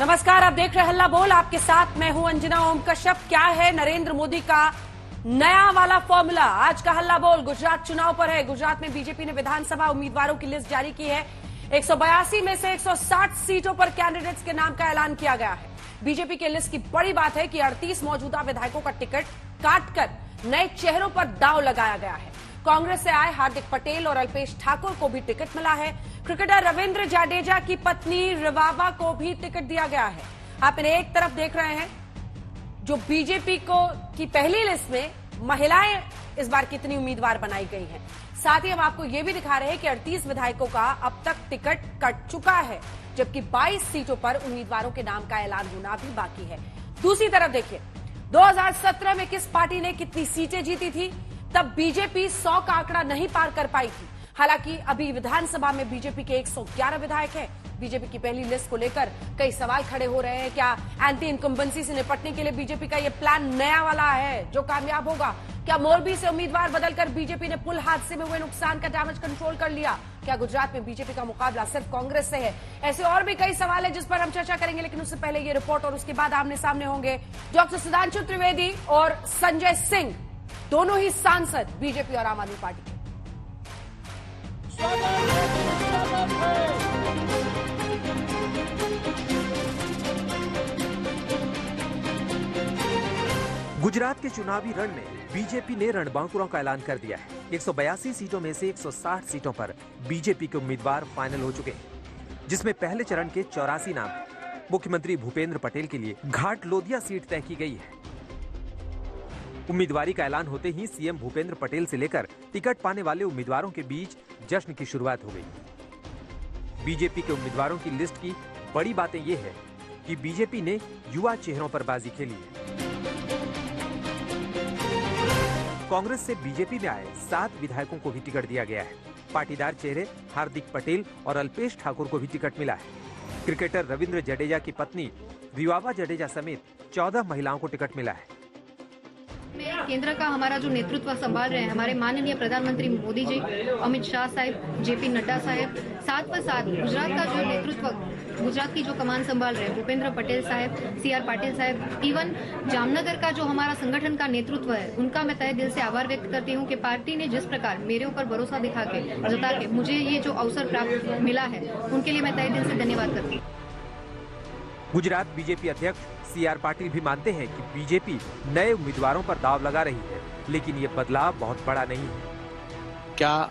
नमस्कार, आप देख रहे हैं हल्ला बोल। आपके साथ मैं हूं अंजना ओम कश्यप। क्या है नरेंद्र मोदी का नया वाला फॉर्मूला? आज का हल्ला बोल गुजरात चुनाव पर है। गुजरात में बीजेपी ने विधानसभा उम्मीदवारों की लिस्ट जारी की है। 182 में से 160 सीटों पर कैंडिडेट्स के नाम का ऐलान किया गया है। बीजेपी की लिस्ट की बड़ी बात है कि 38 मौजूदा विधायकों का टिकट काटकर नए चेहरों पर दांव लगाया गया है। कांग्रेस से आए हार्दिक पटेल और अल्पेश ठाकुर को भी टिकट मिला है। क्रिकेटर रविंद्र जडेजा की पत्नी रिवाबा को भी टिकट दिया गया है। आप इन्हें एक तरफ देख रहे हैं, जो बीजेपी को की पहली लिस्ट में महिलाएं इस बार कितनी उम्मीदवार बनाई गई हैं। साथ ही हम आपको यह भी दिखा रहे हैं कि 38 विधायकों का अब तक टिकट कट चुका है, जबकि 22 सीटों पर उम्मीदवारों के नाम का ऐलान होना भी बाकी है। दूसरी तरफ देखिए, 2017 में किस पार्टी ने कितनी सीटें जीती थी? तब बीजेपी 100 का आंकड़ा नहीं पार कर पाई थी। हालांकि अभी विधानसभा में बीजेपी के 111 विधायक हैं। बीजेपी की पहली लिस्ट को लेकर कई सवाल खड़े हो रहे हैं। क्या एंटी इनकम्बेंसी से निपटने के लिए बीजेपी का यह प्लान नया वाला है जो कामयाब होगा? क्या मोरबी से उम्मीदवार बदलकर बीजेपी ने पुल हादसे में हुए नुकसान का डैमेज कंट्रोल कर लिया? क्या गुजरात में बीजेपी का मुकाबला सिर्फ कांग्रेस से है? ऐसे और भी कई सवाल है जिस पर हम चर्चा करेंगे, लेकिन उससे पहले ये रिपोर्ट और उसके बाद आमने सामने होंगे डॉक्टर सुधांशु त्रिवेदी और संजय सिंह, दोनों ही सांसद बीजेपी और आम आदमी पार्टी के। गुजरात के चुनावी रण में बीजेपी ने रणबांकुरों का ऐलान कर दिया है। 182 सीटों में से 160 सीटों पर बीजेपी के उम्मीदवार फाइनल हो चुके हैं, जिसमें पहले चरण के 84 नाम हैं। मुख्यमंत्री भूपेंद्र पटेल के लिए घाट लोदिया सीट तय की गई है। उम्मीदवारी का ऐलान होते ही सीएम भूपेंद्र पटेल से लेकर टिकट पाने वाले उम्मीदवारों के बीच जश्न की शुरुआत हो गई। बीजेपी के उम्मीदवारों की लिस्ट की बड़ी बातें यह है कि बीजेपी ने युवा चेहरों पर बाजी खेली है। कांग्रेस से बीजेपी में आए 7 विधायकों को भी टिकट दिया गया है। पाटीदार चेहरे हार्दिक पटेल और अल्पेश ठाकुर को भी टिकट मिला है। क्रिकेटर रविंद्र जडेजा की पत्नी रिवाबा जडेजा समेत 14 महिलाओं को टिकट मिला है। केंद्र का हमारा जो नेतृत्व संभाल रहे हैं हमारे माननीय प्रधानमंत्री मोदी जी, अमित शाह साहब, जेपी नड्डा साहब, साथ पर साथ गुजरात का जो नेतृत्व, गुजरात की जो कमान संभाल रहे हैं भूपेंद्र पटेल साहब, सीआर पाटिल साहब, इवन जामनगर का जो हमारा संगठन का नेतृत्व है, उनका मैं तहे दिल से आभार व्यक्त करती हूँ कि पार्टी ने जिस प्रकार मेरे ऊपर भरोसा जता के मुझे ये जो अवसर प्राप्त मिला है, उनके लिए मैं तहे दिल से धन्यवाद करती हूँ। गुजरात बीजेपी अध्यक्ष सीआर पाटिल भी मानते हैं कि बीजेपी नए उम्मीदवारों पर दांव लगा रही है, लेकिन ये बदलाव बहुत बड़ा नहीं है। क्या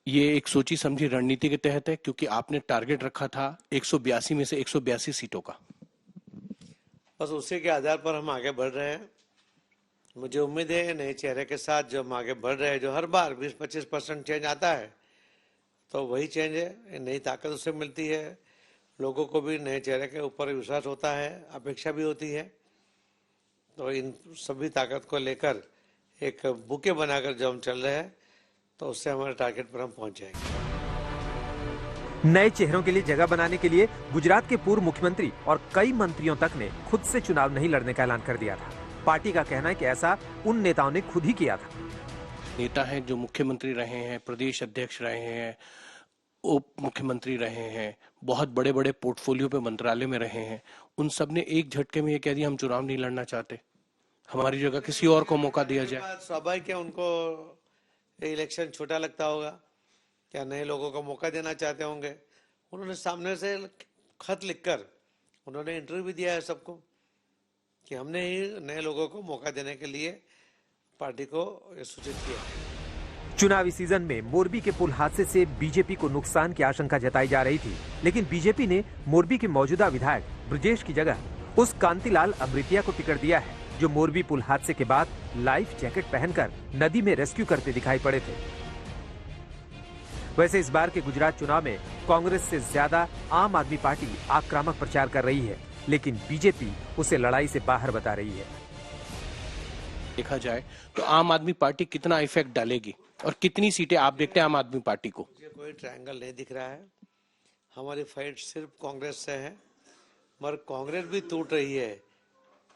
ये एक सोची समझी रणनीति के तहत है? क्योंकि आपने टारगेट रखा था 182 में से 182 सीटों का। बस उसी के आधार पर हम आगे बढ़ रहे हैं। मुझे उम्मीद है नए चेहरे के साथ जो हम आगे बढ़ रहे हैं, जो हर बार 20-25% चेंज आता है, तो वही चेंज है, नई ताकत उससे मिलती है। लोगों को भी नए चेहरे के ऊपर विश्वास होता है, अपेक्षा भी होती है। तो इन सभी ताकत को लेकर एक बुके बनाकर जो हम चल रहे हैं, तो उससे हमारे टारगेट पर हम पहुंच जाएंगे। नए चेहरों के लिए जगह बनाने के लिए गुजरात के पूर्व मुख्यमंत्री और कई मंत्रियों तक ने खुद से चुनाव नहीं लड़ने का ऐलान कर दिया था। पार्टी का कहना है कि ऐसा उन नेताओं ने खुद ही किया था। नेता हैं जो मुख्यमंत्री रहे हैं, प्रदेश अध्यक्ष रहे हैं, उप मुख्यमंत्री रहे हैं, बहुत बड़े बड़े पोर्टफोलियो पे मंत्रालय में रहे हैं, उन सब ने एक झटके में ये कह दिया हम चुनाव नहीं लड़ना चाहते, हमारी जगह किसी और को मौका दिया जाए। स्वाभाविक है, उनको इलेक्शन छोटा लगता होगा, क्या नए लोगों को मौका देना चाहते होंगे। उन्होंने सामने से खत लिखकर उन्होंने इंटरव्यू भी दिया है सबको कि हमने ही नए लोगों को मौका देने के लिए पार्टी को सूचित किया। चुनावी सीजन में मोरबी के पुल हादसे से बीजेपी को नुकसान की आशंका जताई जा रही थी, लेकिन बीजेपी ने मोरबी के मौजूदा विधायक ब्रजेश की जगह उस कांतिलाल अमृतिया को टिकट दिया है, जो मोरबी पुल हादसे के बाद लाइफ जैकेट पहनकर नदी में रेस्क्यू करते दिखाई पड़े थे। वैसे इस बार के गुजरात चुनाव में कांग्रेस से ज्यादा आम आदमी पार्टी आक्रामक प्रचार कर रही है, लेकिन बीजेपी उसे लड़ाई से बाहर बता रही है। देखा जाए तो आम आदमी पार्टी कितना इफेक्ट डालेगी और कितनी सीटें आप देखते हैं आम आदमी पार्टी को? मुझे कोई ट्रायंगल नहीं दिख रहा है। हमारी फाइट सिर्फ कांग्रेस से है, मगर कांग्रेस भी टूट रही है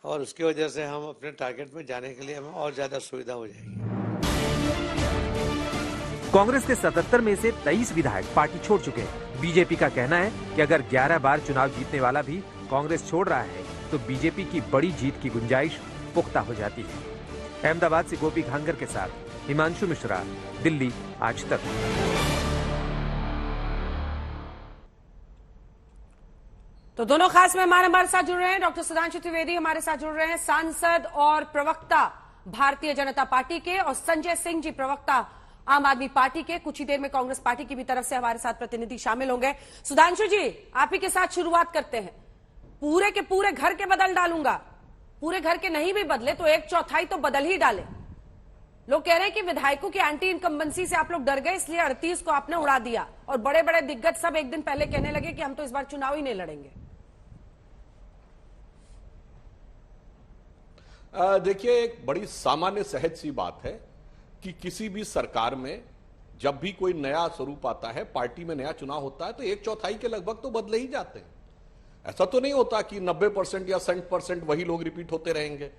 और उसकी वजह से हम अपने टारगेट में जाने के लिए हमें और ज्यादा सुविधा हो जाएगी। कांग्रेस के 77 में से 23 विधायक पार्टी छोड़ चुके हैं। बीजेपी का कहना है कि अगर 11 बार चुनाव जीतने वाला भी कांग्रेस छोड़ रहा है तो बीजेपी की बड़ी जीत की गुंजाइश पुख्ता हो जाती है। अहमदाबाद से गोपी घांगर के साथ हिमांशु मिश्रा, दिल्ली आज तक। तो दोनों खास मेहमान हमारे साथ जुड़ रहे हैं। डॉक्टर सुधांशु त्रिवेदी हमारे साथ जुड़ रहे हैं, सांसद और प्रवक्ता भारतीय जनता पार्टी के, और संजय सिंह जी प्रवक्ता आम आदमी पार्टी के। कुछ ही देर में कांग्रेस पार्टी की भी तरफ से हमारे साथ प्रतिनिधि शामिल होंगे। सुधांशु जी, आप ही के साथ शुरुआत करते हैं। पूरे के पूरे घर के बदल डालूंगा, पूरे घर के नहीं भी बदले तो 1/4 तो बदल ही डाले। लोग कह रहे हैं कि विधायकों की एंटी इनकम्बेंसी से आप लोग डर गए, इसलिए 38 को आपने उड़ा दिया, और बड़े बड़े दिग्गज सब एक दिन पहले कहने लगे कि हम तो इस बार चुनाव ही नहीं लड़ेंगे। देखिए, एक बड़ी सामान्य सहज सी बात है कि किसी भी सरकार में जब भी कोई नया स्वरूप आता है, पार्टी में नया चुनाव होता है, तो 1/4 के लगभग तो बदले ही जाते हैं। ऐसा तो नहीं होता कि 90% या 60% वही लोग रिपीट होते रहेंगे।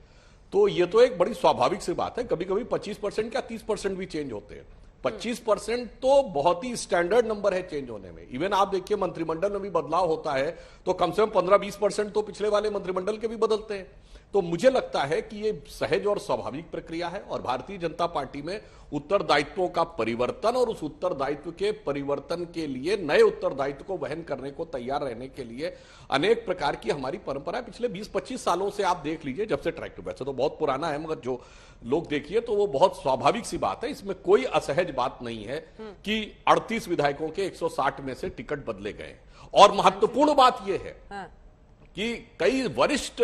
तो ये तो एक बड़ी स्वाभाविक सी बात है। कभी कभी 25% या 30% भी चेंज होते हैं। 25% तो बहुत ही स्टैंडर्ड नंबर है चेंज होने में। इवन आप देखिए, मंत्रिमंडल में भी बदलाव होता है तो कम से कम 15-20% तो पिछले वाले मंत्रिमंडल के भी बदलते हैं। तो मुझे लगता है कि ये सहज और स्वाभाविक प्रक्रिया है, और भारतीय जनता पार्टी में उत्तरदायित्वों का परिवर्तन और उस उत्तरदायित्व के परिवर्तन के लिए नए उत्तरदायित्व को वहन करने को तैयार रहने के लिए अनेक प्रकार की हमारी परंपरा है। पिछले 20-25 सालों से आप देख लीजिए, जब से ट्रैक टू, वैसे तो बहुत पुराना है, मगर जो लोग देखिए तो वो बहुत स्वाभाविक सी बात है। इसमें कोई असहज बात नहीं है कि 38 विधायकों के 160 में से टिकट बदले गए। और महत्वपूर्ण बात यह है कि कई वरिष्ठ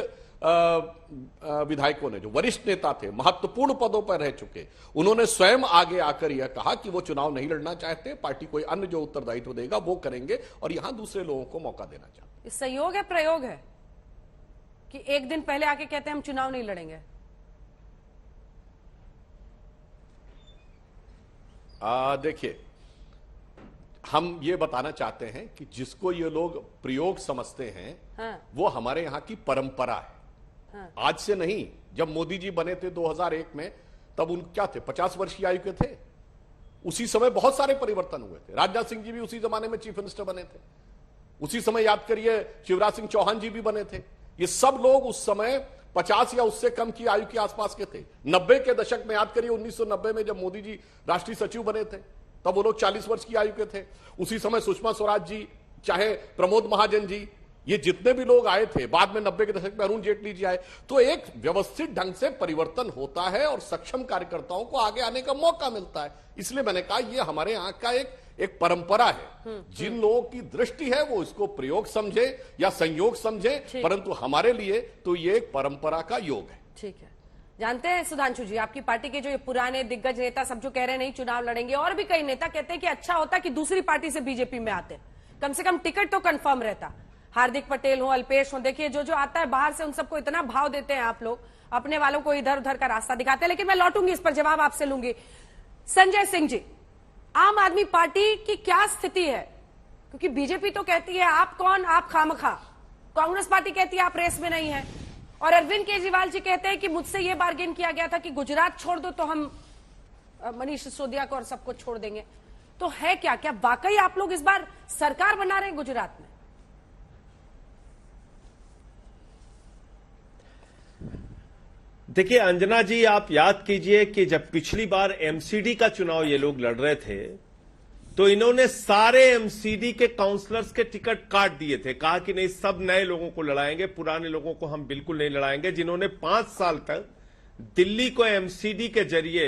विधायकों ने, जो वरिष्ठ नेता थे, महत्वपूर्ण पदों पर रह चुके, उन्होंने स्वयं आगे आकर यह कहा कि वो चुनाव नहीं लड़ना चाहते, पार्टी कोई अन्य जो उत्तरदायित्व देगा वो करेंगे, और यहां दूसरे लोगों को मौका देना चाहते। सहयोग है, प्रयोग है कि एक दिन पहले आके कहते हैं हम चुनाव नहीं लड़ेंगे। देखिए, हम ये बताना चाहते हैं कि जिसको ये लोग प्रयोग समझते हैं, वो हमारे यहां की परंपरा है। आज से नहीं, जब मोदी जी बने थे 2001 में, तब उन क्या थे, 50 वर्ष की आयु के थे। उसी समय बहुत सारे परिवर्तन हुए थे। राजनाथ सिंह जी भी उसी जमाने में चीफ मिनिस्टर बने थे। उसी समय याद करिए, शिवराज सिंह चौहान जी भी बने थे। ये सब लोग उस समय 50 या उससे कम की आयु के आसपास के थे। 90 के दशक में याद करिए, 1990 में जब मोदी जी राष्ट्रीय सचिव बने थे, तब वो लोग 40 वर्ष की आयु के थे। उसी समय सुषमा स्वराज जी, चाहे प्रमोद महाजन जी, ये जितने भी लोग आए थे, बाद में 90 के दशक में अरुण जेटली जी आए। तो एक व्यवस्थित ढंग से परिवर्तन होता है और सक्षम कार्यकर्ताओं को आगे आने का मौका मिलता है। इसलिए मैंने कहा, ये हमारे यहाँ का एक परंपरा है। जिन लोगों की दृष्टि है वो इसको प्रयोग समझे या संयोग समझे, परंतु हमारे लिए तो ये एक परंपरा का योग है। ठीक है। जानते हैं सुधांशु जी, आपकी पार्टी के जो ये पुराने दिग्गज नेता सब जो कह रहे हैं नहीं चुनाव लड़ेंगे, और भी कई नेता कहते हैं कि अच्छा होता कि दूसरी पार्टी से बीजेपी में आते, कम से कम टिकट तो कंफर्म रहता। हार्दिक पटेल हो, अल्पेश हो, देखिए जो जो आता है बाहर से उन सबको इतना भाव देते हैं आप लोग, अपने वालों को इधर उधर का रास्ता दिखाते हैं। लेकिन मैं लौटूंगी, इस पर जवाब आपसे लूंगी। संजय सिंह जी, आम आदमी पार्टी की क्या स्थिति है? क्योंकि बीजेपी तो कहती है आप कौन, आप खामखा, कांग्रेस पार्टी कहती है आप रेस में नहीं है, और अरविंद केजरीवाल जी कहते हैं कि मुझसे ये बार्गेन किया गया था कि गुजरात छोड़ दो तो हम मनीष सिसोदिया को और सबको छोड़ देंगे। तो है क्या, क्या वाकई आप लोग इस बार सरकार बना रहे हैं गुजरात में? देखिए अंजना जी, आप याद कीजिए कि जब पिछली बार एमसीडी का चुनाव ये लोग लड़ रहे थे, तो इन्होंने सारे एमसीडी के काउंसलर्स के टिकट काट दिए थे। कहा कि नहीं, सब नए लोगों को लड़ाएंगे, पुराने लोगों को हम बिल्कुल नहीं लड़ाएंगे। जिन्होंने 5 साल तक दिल्ली को एमसीडी के जरिए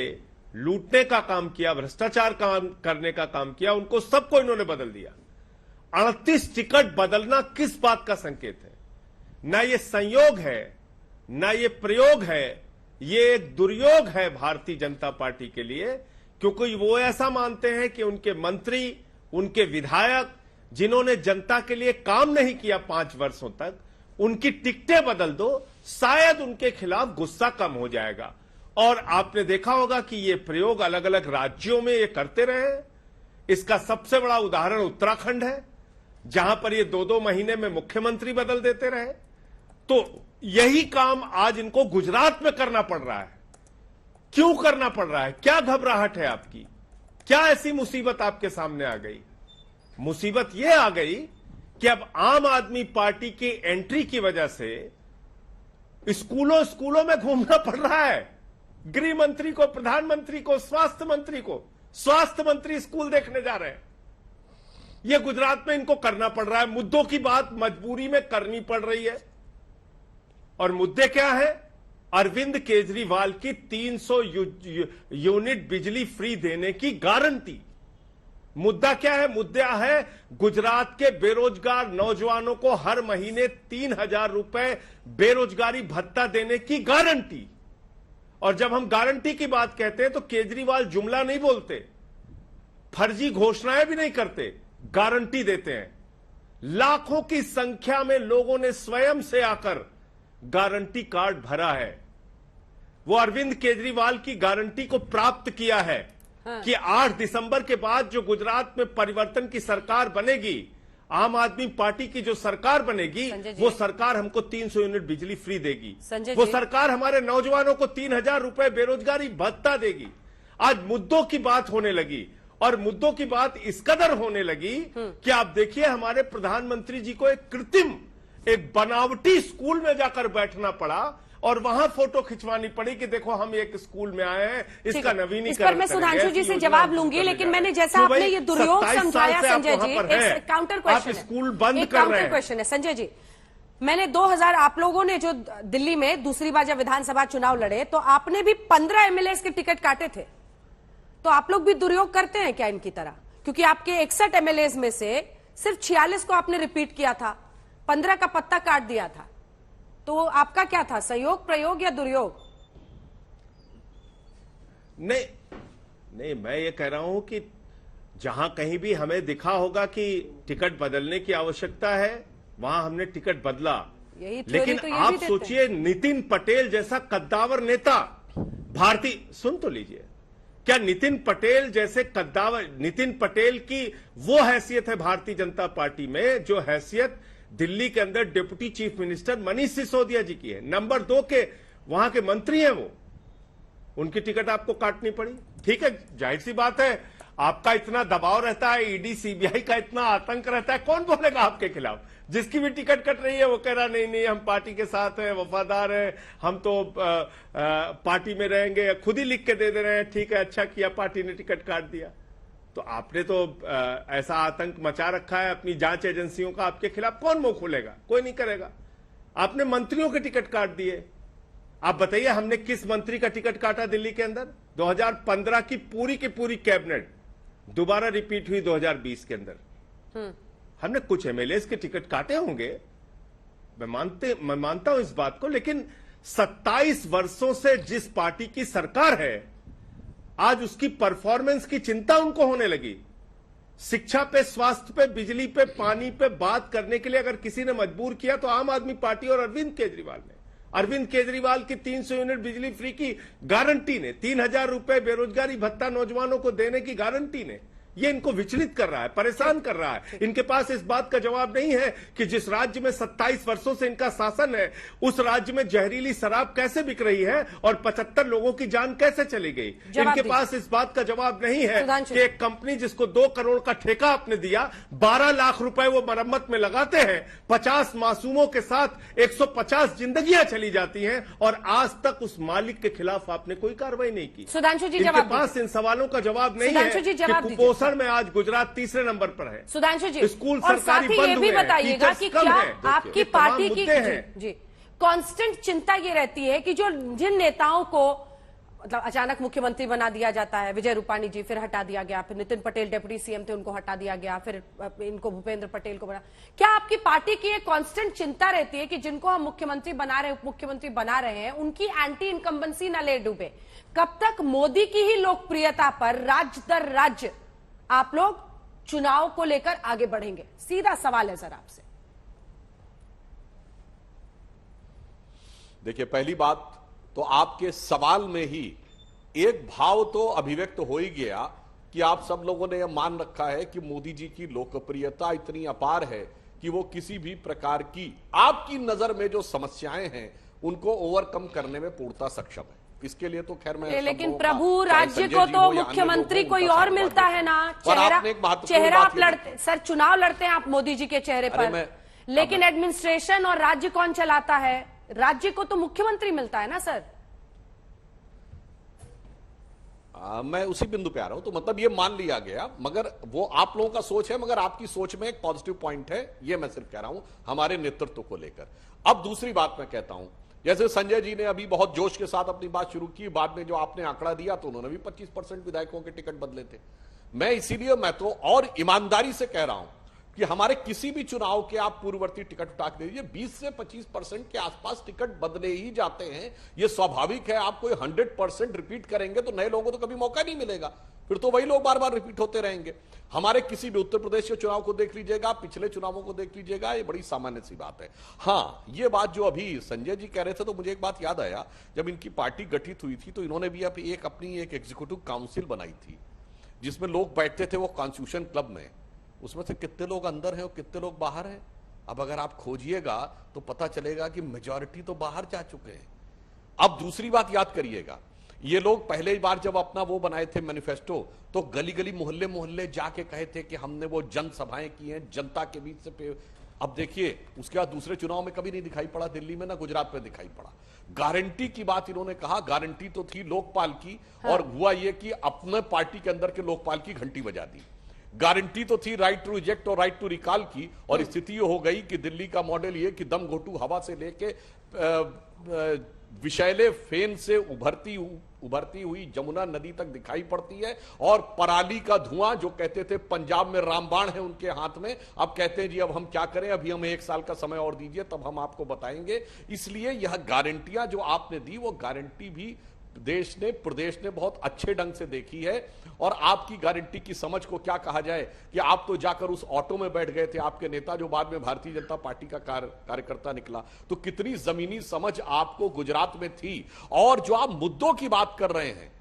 लूटने का काम किया, भ्रष्टाचार काम करने का काम किया, उनको सबको इन्होंने बदल दिया। 38 टिकट बदलना किस बात का संकेत है? ना ये संयोग है, ना ये प्रयोग है, ये एक दुर्योग है भारतीय जनता पार्टी के लिए, क्योंकि वो ऐसा मानते हैं कि उनके मंत्री, उनके विधायक, जिन्होंने जनता के लिए काम नहीं किया 5 वर्षों तक, उनकी टिकटें बदल दो, शायद उनके खिलाफ गुस्सा कम हो जाएगा। और आपने देखा होगा कि ये प्रयोग अलग अलग राज्यों में ये करते रहे। इसका सबसे बड़ा उदाहरण उत्तराखंड है, जहां पर ये 2-2 महीने में मुख्यमंत्री बदल देते रहे। तो यही काम आज इनको गुजरात में करना पड़ रहा है। क्यों करना पड़ रहा है? क्या घबराहट है आपकी? क्या ऐसी मुसीबत आपके सामने आ गई? मुसीबत यह आ गई कि अब आम आदमी पार्टी की एंट्री की वजह से स्कूलों में घूमना पड़ रहा है। गृह मंत्री को, प्रधानमंत्री को, स्वास्थ्य मंत्री को, स्वास्थ्य मंत्री स्कूल देखने जा रहे हैं। यह गुजरात में इनको करना पड़ रहा है। मुद्दों की बात मजबूरी में करनी पड़ रही है। और मुद्दे क्या है? अरविंद केजरीवाल की 300 यूनिट बिजली फ्री देने की गारंटी। मुद्दा क्या है? मुद्दा है गुजरात के बेरोजगार नौजवानों को हर महीने 3,000 रुपए बेरोजगारी भत्ता देने की गारंटी। और जब हम गारंटी की बात कहते हैं तो केजरीवाल जुमला नहीं बोलते, फर्जी घोषणाएं भी नहीं करते, गारंटी देते हैं। लाखों की संख्या में लोगों ने स्वयं से आकर गारंटी कार्ड भरा है। वो अरविंद केजरीवाल की गारंटी को प्राप्त किया है कि 8 दिसंबर के बाद जो गुजरात में परिवर्तन की सरकार बनेगी, आम आदमी पार्टी की जो सरकार बनेगी, वो सरकार हमको 300 यूनिट बिजली फ्री देगी। वो सरकार हमारे नौजवानों को 3,000 रुपए बेरोजगारी भत्ता देगी। आज मुद्दों की बात होने लगी, और मुद्दों की बात इस कदर होने लगी कि आप देखिए हमारे प्रधानमंत्री जी को एक कृत्रिम, एक बनावटी स्कूल में जाकर बैठना पड़ा और वहां फोटो खिंचवानी पड़ी कि देखो हम एक स्कूल में आए हैं, इसका नवीनीकरण। इस पर मैं सुधांशु जी से जवाब लूंगी, लेकिन मैंने जैसा आपने ये दुर्योग समझाया संजय जी, एक काउंटर क्वेश्चन है, स्कूल बंद कर रहे हैं। काउंटर क्वेश्चन है संजय जी। मैंने 2000 आप लोगों ने जो दिल्ली में दूसरी बार जब विधानसभा चुनाव लड़े तो आपने भी 15 एमएलए के टिकट काटे थे। तो आप लोग भी दुर्योग करते हैं क्या इनकी तरह? क्योंकि आपके 61 एमएलए में से सिर्फ 46 को आपने रिपीट किया था, 15 का पत्ता काट दिया था। तो आपका क्या था, सहयोग, प्रयोग या दुर्योग? नहीं, मैं ये कह रहा हूं कि जहां कहीं भी हमें दिखा होगा कि टिकट बदलने की आवश्यकता है, वहां हमने टिकट बदला। लेकिन तो आप सोचिए, नितिन पटेल जैसा कद्दावर नेता, भारतीय, सुन तो लीजिए, क्या नितिन पटेल जैसे कद्दावर, नितिन पटेल की वो हैसियत है भारतीय जनता पार्टी में जो हैसियत दिल्ली के अंदर deputy chief minister Manish Sisodia ji की है। नंबर 2 के वहां के मंत्री हैं वो, उनकी टिकट आपको काटनी पड़ी। ठीक है, जाहिर सी बात है, आपका इतना दबाव रहता है, ईडी सीबीआई का इतना आतंक रहता है, कौन बोलेगा आपके खिलाफ? जिसकी भी टिकट कट रही है वो कह रहा नहीं हम पार्टी के साथ हैं, वफादार हैं, हम तो पार्टी में रहेंगे, खुद ही लिख के दे रहे हैं, ठीक है अच्छा किया पार्टी ने टिकट काट दिया। तो आपने तो ऐसा आतंक मचा रखा है अपनी जांच एजेंसियों का, आपके खिलाफ कौन मुंह खोलेगा? कोई नहीं करेगा। आपने मंत्रियों के टिकट काट दिए। आप बताइए हमने किस मंत्री का टिकट काटा दिल्ली के अंदर? 2015 की पूरी कैबिनेट दोबारा रिपीट हुई 2020 के अंदर। हमने कुछ एमएलए के टिकट काटे होंगे, मैं मानता हूं इस बात को, लेकिन 27 वर्षों से जिस पार्टी की सरकार है, आज उसकी परफॉर्मेंस की चिंता उनको होने लगी। शिक्षा पे, स्वास्थ्य पे, बिजली पे, पानी पे बात करने के लिए अगर किसी ने मजबूर किया तो आम आदमी पार्टी और अरविंद केजरीवाल ने। अरविंद केजरीवाल की 300 यूनिट बिजली फ्री की गारंटी ने, 3,000 रुपए बेरोजगारी भत्ता नौजवानों को देने की गारंटी ने, ये इनको विचलित कर रहा है, परेशान कर रहा है। इनके पास इस बात का जवाब नहीं है कि जिस राज्य में 27 वर्षों से इनका शासन है, उस राज्य में जहरीली शराब कैसे बिक रही है और 75 लोगों की जान कैसे चली गई। इनके पास इस बात का जवाब नहीं है कि एक कंपनी जिसको 2 करोड़ का ठेका आपने दिया, 12 लाख रुपए वो मरम्मत में लगाते हैं, 50 मासूमों के साथ 150 जिंदगियां चली जाती हैं, और आज तक उस मालिक के खिलाफ आपने कोई कार्रवाई नहीं की। सुधांशु जी, इनके पास इन सवालों का जवाब नहीं है। में आज गुजरात तीसरे नंबर पर है। सुधांशु जी, स्कूल और सरकारी साथ ही ये भी बताइएगा कि क्या आपकी पार्टी की जी कांस्टेंट चिंता ये रहती है कि जो जिन नेताओं को मतलब अचानक मुख्यमंत्री बना दिया जाता है, विजय रूपाणी जी फिर हटा दिया गया, फिर नितिन पटेल डिप्टी सीएम थे उनको हटा दिया गया, फिर इनको भूपेंद्र पटेल को बना, क्या आपकी पार्टी की एक कांस्टेंट चिंता रहती है कि जिनको हम मुख्यमंत्री बना रहे हैं, उप मुख्यमंत्री बना रहे हैं, उनकी एंटी इनकम्बेंसी न ले डूबे? कब तक मोदी की ही लोकप्रियता पर राज्य दर राज्य आप लोग चुनाव को लेकर आगे बढ़ेंगे? सीधा सवाल है सर आपसे। देखिए, पहली बात तो आपके सवाल में ही एक भाव तो अभिव्यक्त हो ही गया कि आप सब लोगों ने यह मान रखा है कि मोदी जी की लोकप्रियता इतनी अपार है कि वो किसी भी प्रकार की आपकी नजर में जो समस्याएं हैं उनको ओवरकम करने में पूर्णतः सक्षम है। इसके लिए तो खैर मैं लेकिन प्रभु राज्य को तो मुख्यमंत्री कोई और मिलता है ना, चेहरा आप लड़ते सर, चुनाव लड़ते हैं आप मोदी जी के चेहरे पर, लेकिन एडमिनिस्ट्रेशन और राज्य कौन चलाता है? राज्य को तो मुख्यमंत्री मिलता है ना सर। मैं उसी बिंदु पे आ रहा हूं, तो मतलब ये मान लिया गया, मगर वो आप लोगों का सोच है, मगर आपकी सोच में एक पॉजिटिव पॉइंट है, ये मैं सिर्फ कह रहा हूं हमारे नेतृत्व को लेकर। अब दूसरी बात मैं कहता हूं, जैसे संजय जी ने अभी बहुत जोश के साथ अपनी बात शुरू की, बाद में जो आपने आंकड़ा दिया तो उन्होंने भी 25% विधायकों के टिकट बदले थे। मैं इसीलिए मैं तो और ईमानदारी से कह रहा हूं कि हमारे किसी भी चुनाव के आप पूर्ववर्ती टिकट उठा के दीजिए, 20 से 25% के आसपास टिकट बदले ही जाते हैं। ये स्वाभाविक है। आप कोई 100% रिपीट करेंगे तो नए लोगों को तो कभी मौका नहीं मिलेगा, फिर तो वही लोग बार बार रिपीट होते रहेंगे। हमारे किसी भी उत्तर प्रदेश के चुनाव को देख लीजिएगा, पिछले चुनावों को देख लीजिएगा, ये बड़ी सामान्य सी बात है। हाँ, ये बात जो अभी संजय जी कह रहे थे तो मुझे एक बात याद आया, जब इनकी पार्टी गठित हुई थी तो इन्होंने भी अपनी एक एग्जीक्यूटिव काउंसिल बनाई थी जिसमें लोग बैठते थे वो कॉन्स्टिट्यूशन क्लब में। उसमें से कितने लोग अंदर हैं और कितने लोग बाहर हैं? अब अगर आप खोजिएगा तो पता चलेगा कि मेजॉरिटी तो बाहर जा चुके हैं। अब दूसरी बात याद करिएगा, ये लोग पहले बार जब अपना वो बनाए थे मैनिफेस्टो, तो गली गली मोहल्ले मोहल्ले जाके कहे थे कि हमने वो जनसभाएं की हैं जनता के बीच से। अब देखिए, उसके बाद दूसरे चुनाव में कभी नहीं दिखाई पड़ा, दिल्ली में ना गुजरात में दिखाई पड़ा। गारंटी की बात इन्होंने कहा, गारंटी तो थी लोकपाल की, और हुआ ये कि अपने पार्टी के अंदर के लोकपाल की घंटी बजा दी। गारंटी तो थी राइट टू रिजेक्ट और राइट टू रिकॉल की, और स्थिति हो गई कि दिल्ली का मॉडल ये कि दम घोटू हवा से लेके विषैले फेन से उभरती हुई जमुना नदी तक दिखाई पड़ती है, और पराली का धुआं, जो कहते थे पंजाब में रामबाण है उनके हाथ में, अब कहते हैं जी अब हम क्या करें, अभी हमें 1 साल का समय और दीजिए तब हम आपको बताएंगे। इसलिए यह गारंटियां जो आपने दी, वो गारंटी भी प्रदेश ने बहुत अच्छे ढंग से देखी है। और आपकी गारंटी की समझ को क्या कहा जाए कि आप तो जाकर उस ऑटो में बैठ गए थे, आपके नेता जो बाद में भारतीय जनता पार्टी का कार्यकर्ता निकला, तो कितनी जमीनी समझ आपको गुजरात में थी। और जो आप मुद्दों की बात कर रहे हैं,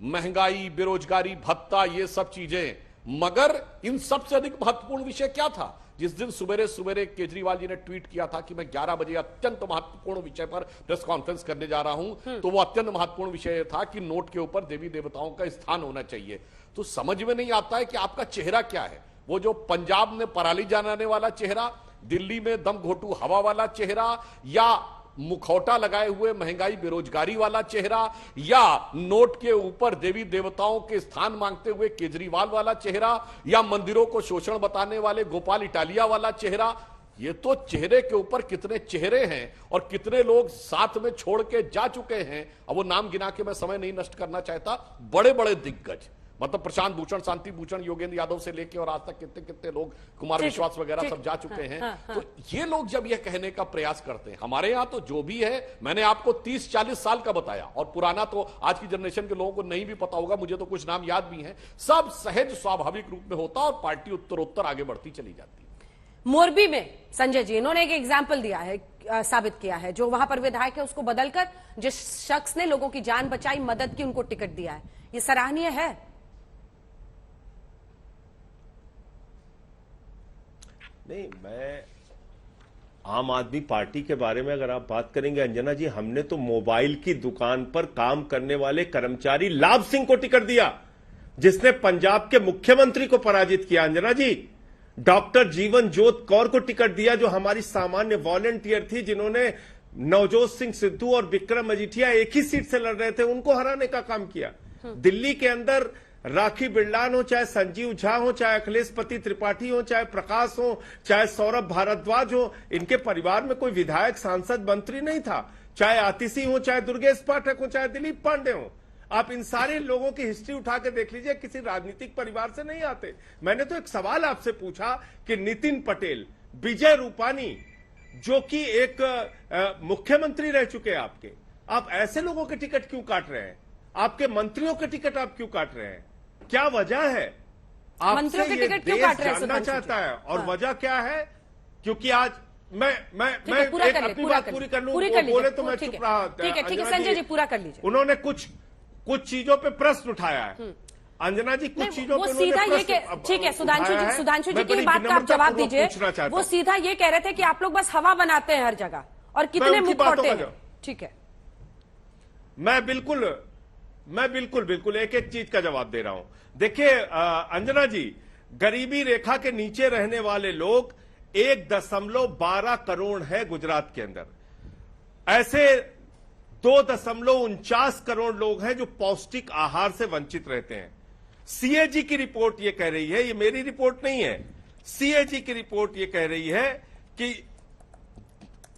महंगाई, बेरोजगारी भत्ता, ये सब चीजें, मगर इन सबसे अधिक महत्वपूर्ण विषय क्या था? जिस दिन सवेरे सवेरे केजरीवाल जी ने ट्वीट किया था कि मैं 11 बजे अत्यंत महत्वपूर्ण विषय पर प्रेस कॉन्फ्रेंस करने जा रहा हूं, तो वो अत्यंत महत्वपूर्ण विषय था कि नोट के ऊपर देवी देवताओं का स्थान होना चाहिए। तो समझ में नहीं आता है कि आपका चेहरा क्या है। वो जो पंजाब में पराली जलाने वाला चेहरा, दिल्ली में दम घोटू हवा वाला चेहरा, या मुखौटा लगाए हुए महंगाई बेरोजगारी वाला चेहरा, या नोट के ऊपर देवी देवताओं के स्थान मांगते हुए केजरीवाल वाला चेहरा, या मंदिरों को शोषण बताने वाले गोपाल इटालिया वाला चेहरा। ये तो चेहरे के ऊपर कितने चेहरे हैं और कितने लोग साथ में छोड़ के जा चुके हैं। अब वो नाम गिना के मैं समय नहीं नष्ट करना चाहता। बड़े बड़े दिग्गज, मतलब प्रशांत भूषण, शांति भूषण, योगेंद्र यादव से लेके और आज तक कितने कितने लोग, कुमार विश्वास वगैरह सब जा चुके हैं। तो ये लोग जब ये कहने का प्रयास करते हैं, हमारे यहां तो जो भी है, मैंने आपको 30-40 साल का बताया, और पुराना तो आज की जनरेशन के लोगों को नहीं भी पता होगा, मुझे तो कुछ नाम याद भी हैं। सब सहज स्वाभाविक रूप में होता और पार्टी उत्तरोत्तर आगे बढ़ती चली जाती है। मोरबी में संजय जी, इन्होंने एक एग्जाम्पल दिया है, साबित किया है, जो वहां पर विधायक है उसको बदलकर जिस शख्स ने लोगों की जान बचाई, मदद की, उनको टिकट दिया है। ये सराहनीय है। नहीं, मैं आम आदमी पार्टी के बारे में अगर आप बात करेंगे अंजना जी, हमने तो मोबाइल की दुकान पर काम करने वाले कर्मचारी लाभ सिंह को टिकट दिया, जिसने पंजाब के मुख्यमंत्री को पराजित किया। अंजना जी, डॉक्टर जीवन जोत कौर को टिकट दिया, जो हमारी सामान्य वॉलंटियर थी, जिन्होंने नवजोत सिंह सिद्धू और विक्रम मजीठिया एक ही सीट से लड़ रहे थे, उनको हराने का काम किया। दिल्ली के अंदर राखी बिरलान हो, चाहे संजीव झा हो, चाहे अखिलेश पति त्रिपाठी हो, चाहे प्रकाश हो, चाहे सौरभ भारद्वाज हो, इनके परिवार में कोई विधायक, सांसद, मंत्री नहीं था। चाहे आतिशी हो, चाहे दुर्गेश पाठक हो, चाहे दिलीप पांडे हो, आप इन सारे लोगों की हिस्ट्री उठा के देख लीजिए, किसी राजनीतिक परिवार से नहीं आते। मैंने तो एक सवाल आपसे पूछा कि नितिन पटेल, विजय रूपानी, जो कि एक मुख्यमंत्री रह चुके हैं आपके, आप ऐसे लोगों के टिकट क्यों काट रहे हैं? आपके मंत्रियों के टिकट आप क्यों काट रहे हैं? क्या वजह है? मंत्रियों के टिकट क्यों काट रहे हैं? जानना चाहता है। और वजह क्या है? क्योंकि आज मैं अपनी बात पूरी कर लूं, बोले तो मैं चुप रहा। ठीक है संजय जी, पूरा कर लीजिए। उन्होंने कुछ चीजों पे प्रश्न उठाया है अंजना जी, कुछ चीजों पे सीधा ये, ठीक है सुधांशु जी की बात का आप जवाब दीजिए। वो सीधा ये कह रहे थे कि आप लोग बस हवा बनाते हैं हर जगह, और कितने मुखौटे हैं। ठीक है, मैं बिल्कुल एक एक चीज का जवाब दे रहा हूं। देखिए अंजना जी, गरीबी रेखा के नीचे रहने वाले लोग 1.12 करोड़ है गुजरात के अंदर। ऐसे 2.49 करोड़ लोग हैं जो पौष्टिक आहार से वंचित रहते हैं। सीएजी की रिपोर्ट यह कह रही है, ये मेरी रिपोर्ट नहीं है, सीएजी की रिपोर्ट यह कह रही है कि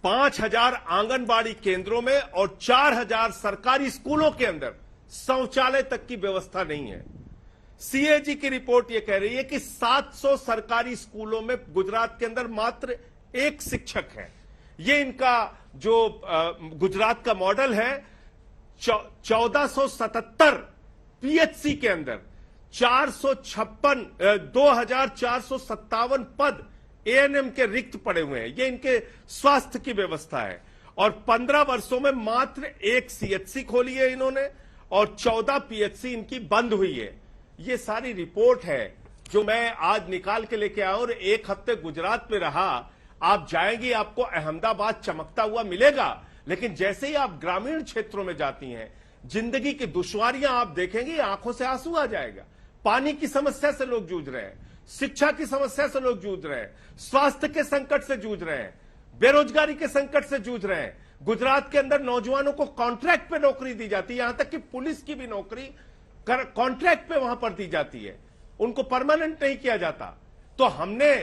5,000 आंगनबाड़ी केंद्रों में और 4,000 सरकारी स्कूलों के अंदर शौचालय तक की व्यवस्था नहीं है। सीएजी की रिपोर्ट यह कह रही है कि 700 सरकारी स्कूलों में गुजरात के अंदर मात्र एक शिक्षक है। ये इनका जो गुजरात का मॉडल है, 1477 पीएचसी के अंदर 2,457 पद एएनएम के रिक्त पड़े हुए हैं। ये इनके स्वास्थ्य की व्यवस्था है। और 15 वर्षों में मात्र एक सीएचसी खोली है इन्होंने और 14 पीएचसी इनकी बंद हुई है। ये सारी रिपोर्ट है जो मैं आज निकाल के लेके आया और एक हफ्ते गुजरात में रहा। आप जाएंगे, आपको अहमदाबाद चमकता हुआ मिलेगा, लेकिन जैसे ही आप ग्रामीण क्षेत्रों में जाती हैं, जिंदगी की दुश्वारियां आप देखेंगे, आंखों से आंसू आ जाएगा। पानी की समस्या से लोग जूझ रहे हैं, शिक्षा की समस्या से लोग जूझ रहे हैं, स्वास्थ्य के संकट से जूझ रहे हैं, बेरोजगारी के संकट से जूझ रहे हैं। गुजरात के अंदर नौजवानों को कॉन्ट्रैक्ट पे नौकरी दी जाती है, यहां तक कि पुलिस की भी नौकरी कॉन्ट्रैक्ट पे वहां पर दी जाती है, उनको परमानेंट नहीं किया जाता। तो हमने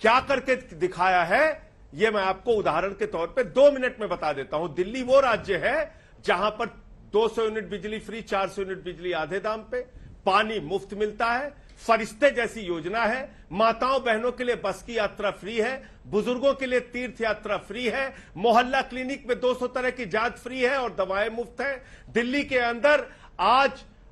क्या करके दिखाया है, यह मैं आपको उदाहरण के तौर पे 2 मिनट में बता देता हूं। दिल्ली वो राज्य है जहां पर 200 यूनिट बिजली फ्री, 400 यूनिट बिजली आधे दाम पे, पानी मुफ्त मिलता है, फरिश्ते जैसी योजना है, माताओं बहनों के लिए बस की यात्रा फ्री है, बुजुर्गों के लिए तीर्थ यात्रा फ्री है, मोहल्ला क्लिनिक में 200 तरह की जांच फ्री है और दवाएं मुफ्त है। दिल्ली के अंदर आज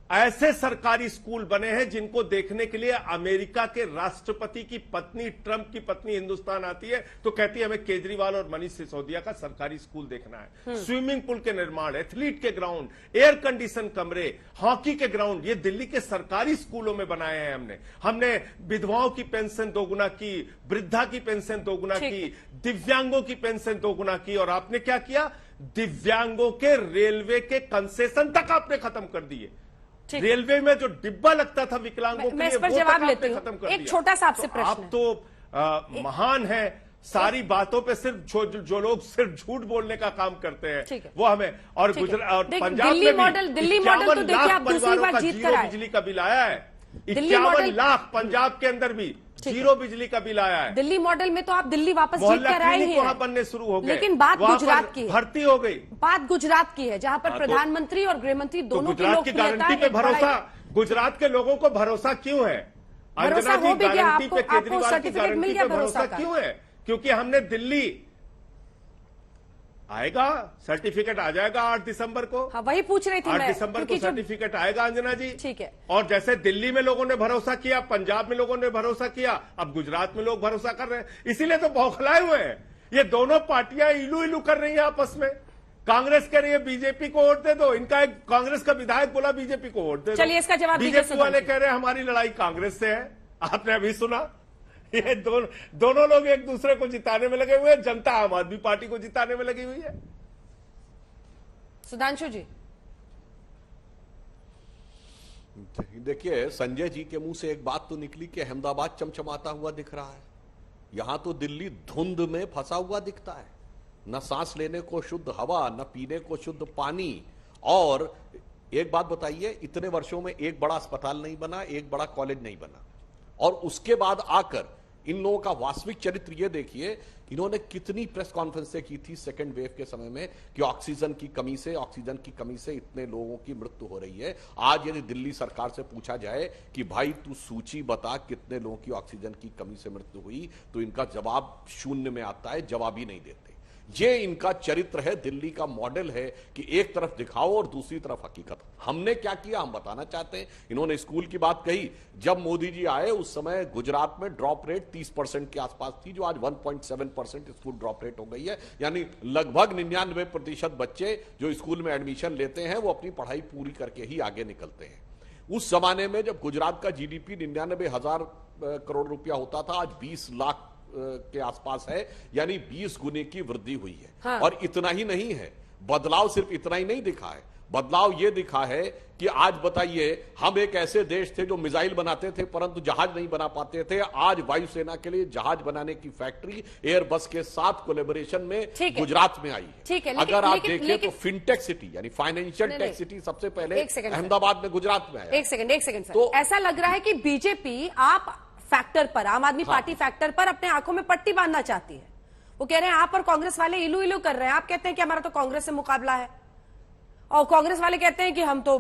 ऐसे सरकारी स्कूल बने हैं जिनको देखने के लिए अमेरिका के राष्ट्रपति की पत्नी, ट्रंप की पत्नी हिंदुस्तान आती है तो कहती है हमें केजरीवाल और मनीष सिसोदिया का सरकारी स्कूल देखना है। स्विमिंग पूल के निर्माण, एथलीट के ग्राउंड, एयर कंडीशन कमरे, हॉकी के ग्राउंड, ये दिल्ली के सरकारी स्कूलों में बनाए हैं हमने विधवाओं की पेंशन दोगुना की, वृद्धा की पेंशन दोगुना की, दिव्यांगों की पेंशन दोगुना की। और आपने क्या किया, दिव्यांगों के रेलवे के कंसेशन तक आपने खत्म कर दिए। रेलवे में जो डिब्बा लगता था विकलांगों के लिए, इस पर जवाब लेती हूं। खत्म कर दिया। एक छोटा सा आपसे प्रश्न आप तो महान है, सारी बातों पे सिर्फ जो लोग सिर्फ झूठ बोलने का काम करते हैं वो हमें। और गुजरात और पंजाब में दिल्ली मॉडल तो देखिए आप दूसरी बार जीत कर आए। बिजली का बिल आया है, 51 लाख पंजाब के अंदर भी जीरो बिजली का बिल आया है। दिल्ली मॉडल में तो आप दिल्ली वापस जीत कर आए हैं, वहां बनने शुरू हो गए, लेकिन बात गुजरात की है, भर्ती हो गई। बात गुजरात की है जहां पर प्रधानमंत्री और गृहमंत्री दोनों की गारंटी पे भरोसा, गुजरात के लोगों को भरोसा क्यों है? भरोसा हो भी गया, आपको सर्टिफिकेट मिल गया भरोसा क्यों है? क्योंकि हमने दिल्ली आएगा, सर्टिफिकेट आ जाएगा 8 दिसंबर को। हाँ, वही पूछ रही थी 8 दिसंबर को सर्टिफिकेट आएगा अंजना जी। ठीक है। और जैसे दिल्ली में लोगों ने भरोसा किया, पंजाब में लोगों ने भरोसा किया, अब गुजरात में लोग भरोसा कर रहे हैं, इसीलिए तो बौखलाए हुए हैं। ये दोनों पार्टियां इलू इलू कर रही हैं आपस में। कांग्रेस कह रही है बीजेपी को वोट दे दो, इनका एक कांग्रेस का विधायक बोला बीजेपी को वोट दे दो। चलिए इसका जवाब बीजेपी वाले कह रहे हैं हमारी लड़ाई कांग्रेस से है। आपने अभी सुना, ये दोनों लोग एक दूसरे को जिताने में लगे हुए हैं। जनता आम आदमी पार्टी को जिताने में लगी हुई है। सुधांशु जी, देखिए, संजय जी के मुंह से एक बात तो निकली कि अहमदाबाद चमचमाता हुआ दिख रहा है, यहां तो दिल्ली धुंध में फंसा हुआ दिखता है। न सांस लेने को शुद्ध हवा, न पीने को शुद्ध पानी। और एक बात बताइए, इतने वर्षों में एक बड़ा अस्पताल नहीं बना, एक बड़ा कॉलेज नहीं बना, और उसके बाद आकर इन लोगों का वास्तविक चरित्र ये देखिए, इन्होंने कितनी प्रेस कॉन्फ्रेंसें की थी सेकेंड वेव के समय में कि ऑक्सीजन की कमी से इतने लोगों की मृत्यु हो रही है। आज यदि दिल्ली सरकार से पूछा जाए कि भाई तू सूची बता कितने लोगों की ऑक्सीजन की कमी से मृत्यु हुई, तो इनका जवाब शून्य में आता है, जवाब ही नहीं देते। ये इनका चरित्र है, दिल्ली का मॉडल है कि एक तरफ दिखाओ और दूसरी तरफ हकीकत। हमने क्या किया हम बताना चाहते हैं। इन्होंने स्कूल की बात कही, जब मोदी जी आए उस समय गुजरात में ड्रॉप रेट 30% के आसपास थी, जो आज 1.7% स्कूल ड्रॉप रेट हो गई है। यानी लगभग 99% बच्चे जो स्कूल में एडमिशन लेते हैं वो अपनी पढ़ाई पूरी करके ही आगे निकलते हैं। उस जमाने में जब गुजरात का जीडीपी 99,000 करोड़ रुपया होता था, आज 20 लाख के आसपास है, यानी 20 गुने की वृद्धि हुई है। हाँ। और इतना ही नहीं है, बदलाव सिर्फ इतना ही नहीं दिखा है, बदलाव ये दिखा है कि आज बताइए, हम एक ऐसे देश थे जो मिसाइल बनाते थे परंतु जहाज नहीं बना पाते थे। आज वायुसेना के लिए जहाज बनाने की फैक्ट्री एयरबस के साथ कोलैबोरेशन में गुजरात में आई है। ठीक है, अगर आप देखें तो फिनटेक सिटी यानी फाइनेंशियल टेक सिटी सबसे पहले अहमदाबाद में गुजरात में आया। एक सेकंड सर, तो ऐसा लग रहा है कि बीजेपी आप फैक्टर पर, आम आदमी पार्टी फैक्टर पर अपने आंखों में पट्टी बांधना चाहती है। वो कह रहे हैं आप और कांग्रेस वाले इलू इलू कर रहे हैं। आप कहते हैं कि हमारा तो कांग्रेस से मुकाबला है, और कांग्रेस वाले कहते हैं कि हम तो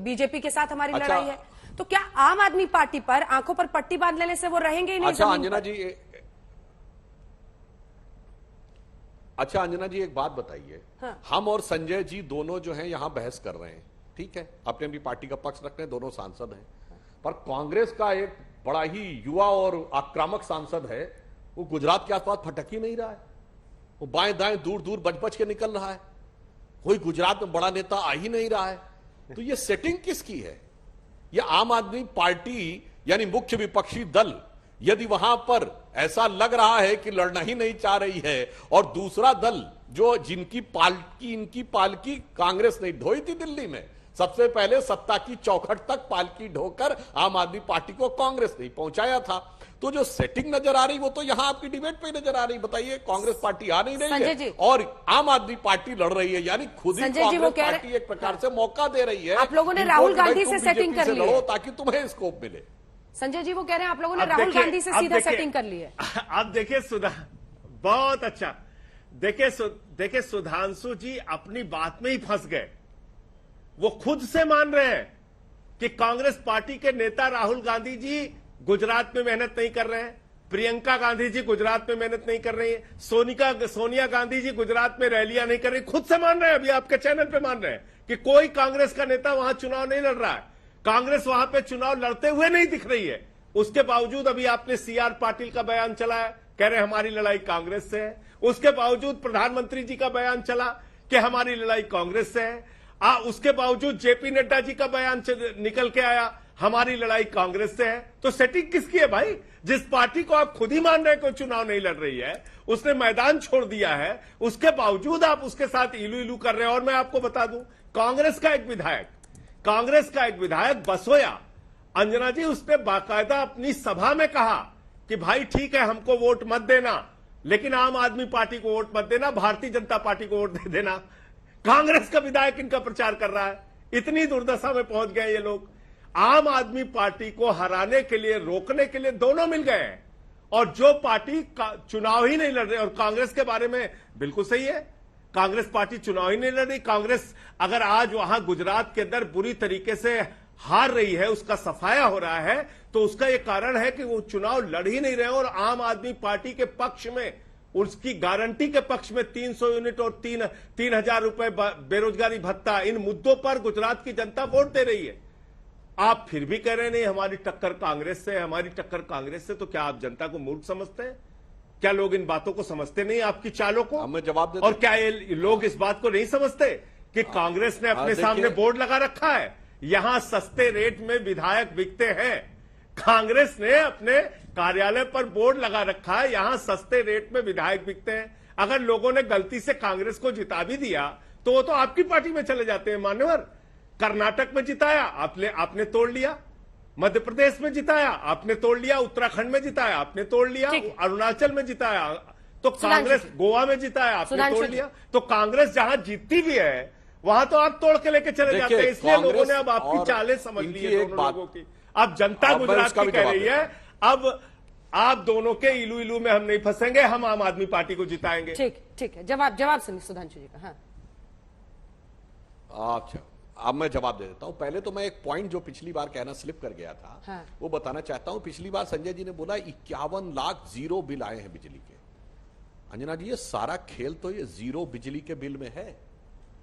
बीजेपी के साथ हमारी लड़ाई है। तो क्या आम आदमी पार्टी पर आंखों पर पट्टी बांध लेने से वो रहेंगे ही नहीं? अच्छा अंजना जी एक बात बताइए। हाँ। हम और संजय जी दोनों जो हैं यहां बहस कर रहे हैं, ठीक है, अपनी अपनी पार्टी का पक्ष रख रहे हैं, दोनों सांसद हैं, पर कांग्रेस का एक बड़ा ही युवा और आक्रामक सांसद है, वो गुजरात के आसपास फटक ही नहीं रहा है। वो बाएं दाएं दूर दूर बच बच के निकल रहा है, कोई गुजरात में बड़ा नेता आ ही नहीं रहा है। तो ये सेटिंग किसकी है? ये आम आदमी पार्टी यानी मुख्य विपक्षी दल यदि वहां पर ऐसा लग रहा है कि लड़ना ही नहीं चाह रही है, और दूसरा दल जो जिनकी पालकी इनकी पालकी कांग्रेस नहीं ढोई थी दिल्ली में, सबसे पहले सत्ता की चौखट तक पालकी ढोकर आम आदमी पार्टी को कांग्रेस नहीं पहुंचाया था। तो जो सेटिंग नजर आ रही वो तो यहां आपकी डिबेट पे नजर आ रही। बताइए, कांग्रेस पार्टी आ नहीं रही है और आम आदमी पार्टी लड़ रही है, यानी खुद ही कांग्रेस पार्टी एक प्रकार से मौका दे रही है। आप लोगों ने राहुल गांधी से सेटिंग कर ली है ताकि तुम्हें स्कोप मिले। संजय जी वो कह रहे हैं आप लोगों ने राहुल गांधी से सीधा सेटिंग कर ली है। आप देखिए बहुत अच्छा, देखिए सुधांशु जी अपनी बात में ही फंस गए। वो खुद से मान रहे हैं कि कांग्रेस पार्टी के नेता राहुल गांधी जी गुजरात में मेहनत नहीं कर रहे हैं, प्रियंका गांधी जी गुजरात में मेहनत नहीं कर रही है, सोनिया गांधी जी गुजरात में रैलियां नहीं कर रही। खुद से मान रहे हैं, अभी आपके चैनल पे मान रहे हैं कि कोई कांग्रेस का नेता वहां चुनाव नहीं लड़ रहा है, कांग्रेस वहां पे चुनाव लड़ते हुए नहीं दिख रही है। उसके बावजूद अभी आपने सीआर पाटिल का बयान चला है, कह रहे हमारी लड़ाई कांग्रेस से है। उसके बावजूद प्रधानमंत्री जी का बयान चला कि हमारी लड़ाई कांग्रेस से है। उसके बावजूद जेपी नड्डा जी का बयान निकल के आया, हमारी लड़ाई कांग्रेस से है। तो सेटिंग किसकी है भाई? जिस पार्टी को आप खुद ही मान रहे हैं कोई चुनाव नहीं लड़ रही है, उसने मैदान छोड़ दिया है, उसके बावजूद आप उसके साथ इलू इलू कर रहे हैं। और मैं आपको बता दूं, कांग्रेस का एक विधायक बसोया, अंजना जी, उसने बाकायदा अपनी सभा में कहा कि भाई ठीक है हमको वोट मत देना, लेकिन आम आदमी पार्टी को वोट मत देना, भारतीय जनता पार्टी को वोट दे देना। कांग्रेस का विधायक इनका प्रचार कर रहा है। इतनी दुर्दशा में पहुंच गए ये लोग। आम आदमी पार्टी को हराने के लिए, रोकने के लिए दोनों मिल गए हैं, और जो पार्टी चुनाव ही नहीं लड़ रही, और कांग्रेस के बारे में बिल्कुल सही है, कांग्रेस पार्टी चुनाव ही नहीं लड़ रही। कांग्रेस अगर आज वहां गुजरात के अंदर बुरी तरीके से हार रही है, उसका सफाया हो रहा है, तो उसका यह कारण है कि वो चुनाव लड़ ही नहीं रहे। और आम आदमी पार्टी के पक्ष में, उसकी गारंटी के पक्ष में 300 यूनिट और 3,000 रुपए बेरोजगारी भत्ता, इन मुद्दों पर गुजरात की जनता वोट दे रही है। आप फिर भी कह रहे नहीं हमारी टक्कर कांग्रेस से, हमारी टक्कर कांग्रेस से। तो क्या आप जनता को मूर्ख समझते हैं? क्या लोग इन बातों को समझते नहीं, आपकी चालों को? हमें जवाब देते। और क्या ये लोग इस बात को नहीं समझते कि कांग्रेस ने अपने सामने बोर्ड लगा रखा है, यहां सस्ते रेट में विधायक बिकते हैं। कांग्रेस ने अपने कार्यालय पर बोर्ड लगा रखा है, यहां सस्ते रेट में विधायक बिकते हैं। अगर लोगों ने गलती से कांग्रेस को जिता भी दिया तो वो तो आपकी पार्टी में चले जाते हैं मान्यवर। कर्नाटक में जिताया आपने तोड़ लिया, मध्य प्रदेश में जिताया आपने तोड़ लिया, उत्तराखंड में जिताया आपने तोड़ लिया, अरुणाचल में जिताया तो कांग्रेस, गोवा में जिताया आपने तोड़ लिया। तो कांग्रेस जहां जीतती भी है वहां तो आप तोड़ के लेके चले जाते हैं। इसलिए लोगों ने अब आपकी चालें समझ ली है दोनों लोगों की। अब जनता गुजरात की कह रही है अब आप दोनों के इलू इलू में हम नहीं फंसेंगे, हम आम आदमी पार्टी को जिताएंगे। ठीक है, जवाब सुनिए सुधांशु जी का। हाँ अच्छा, अब मैं जवाब दे देता हूं। पहले तो मैं एक पॉइंट जो पिछली बार कहना स्लिप कर गया था, हाँ। वो बताना चाहता हूं। पिछली बार संजय जी ने बोला 51 लाख जीरो बिल आए हैं बिजली के। अंजना जी, ये सारा खेल तो ये जीरो बिजली के बिल में है।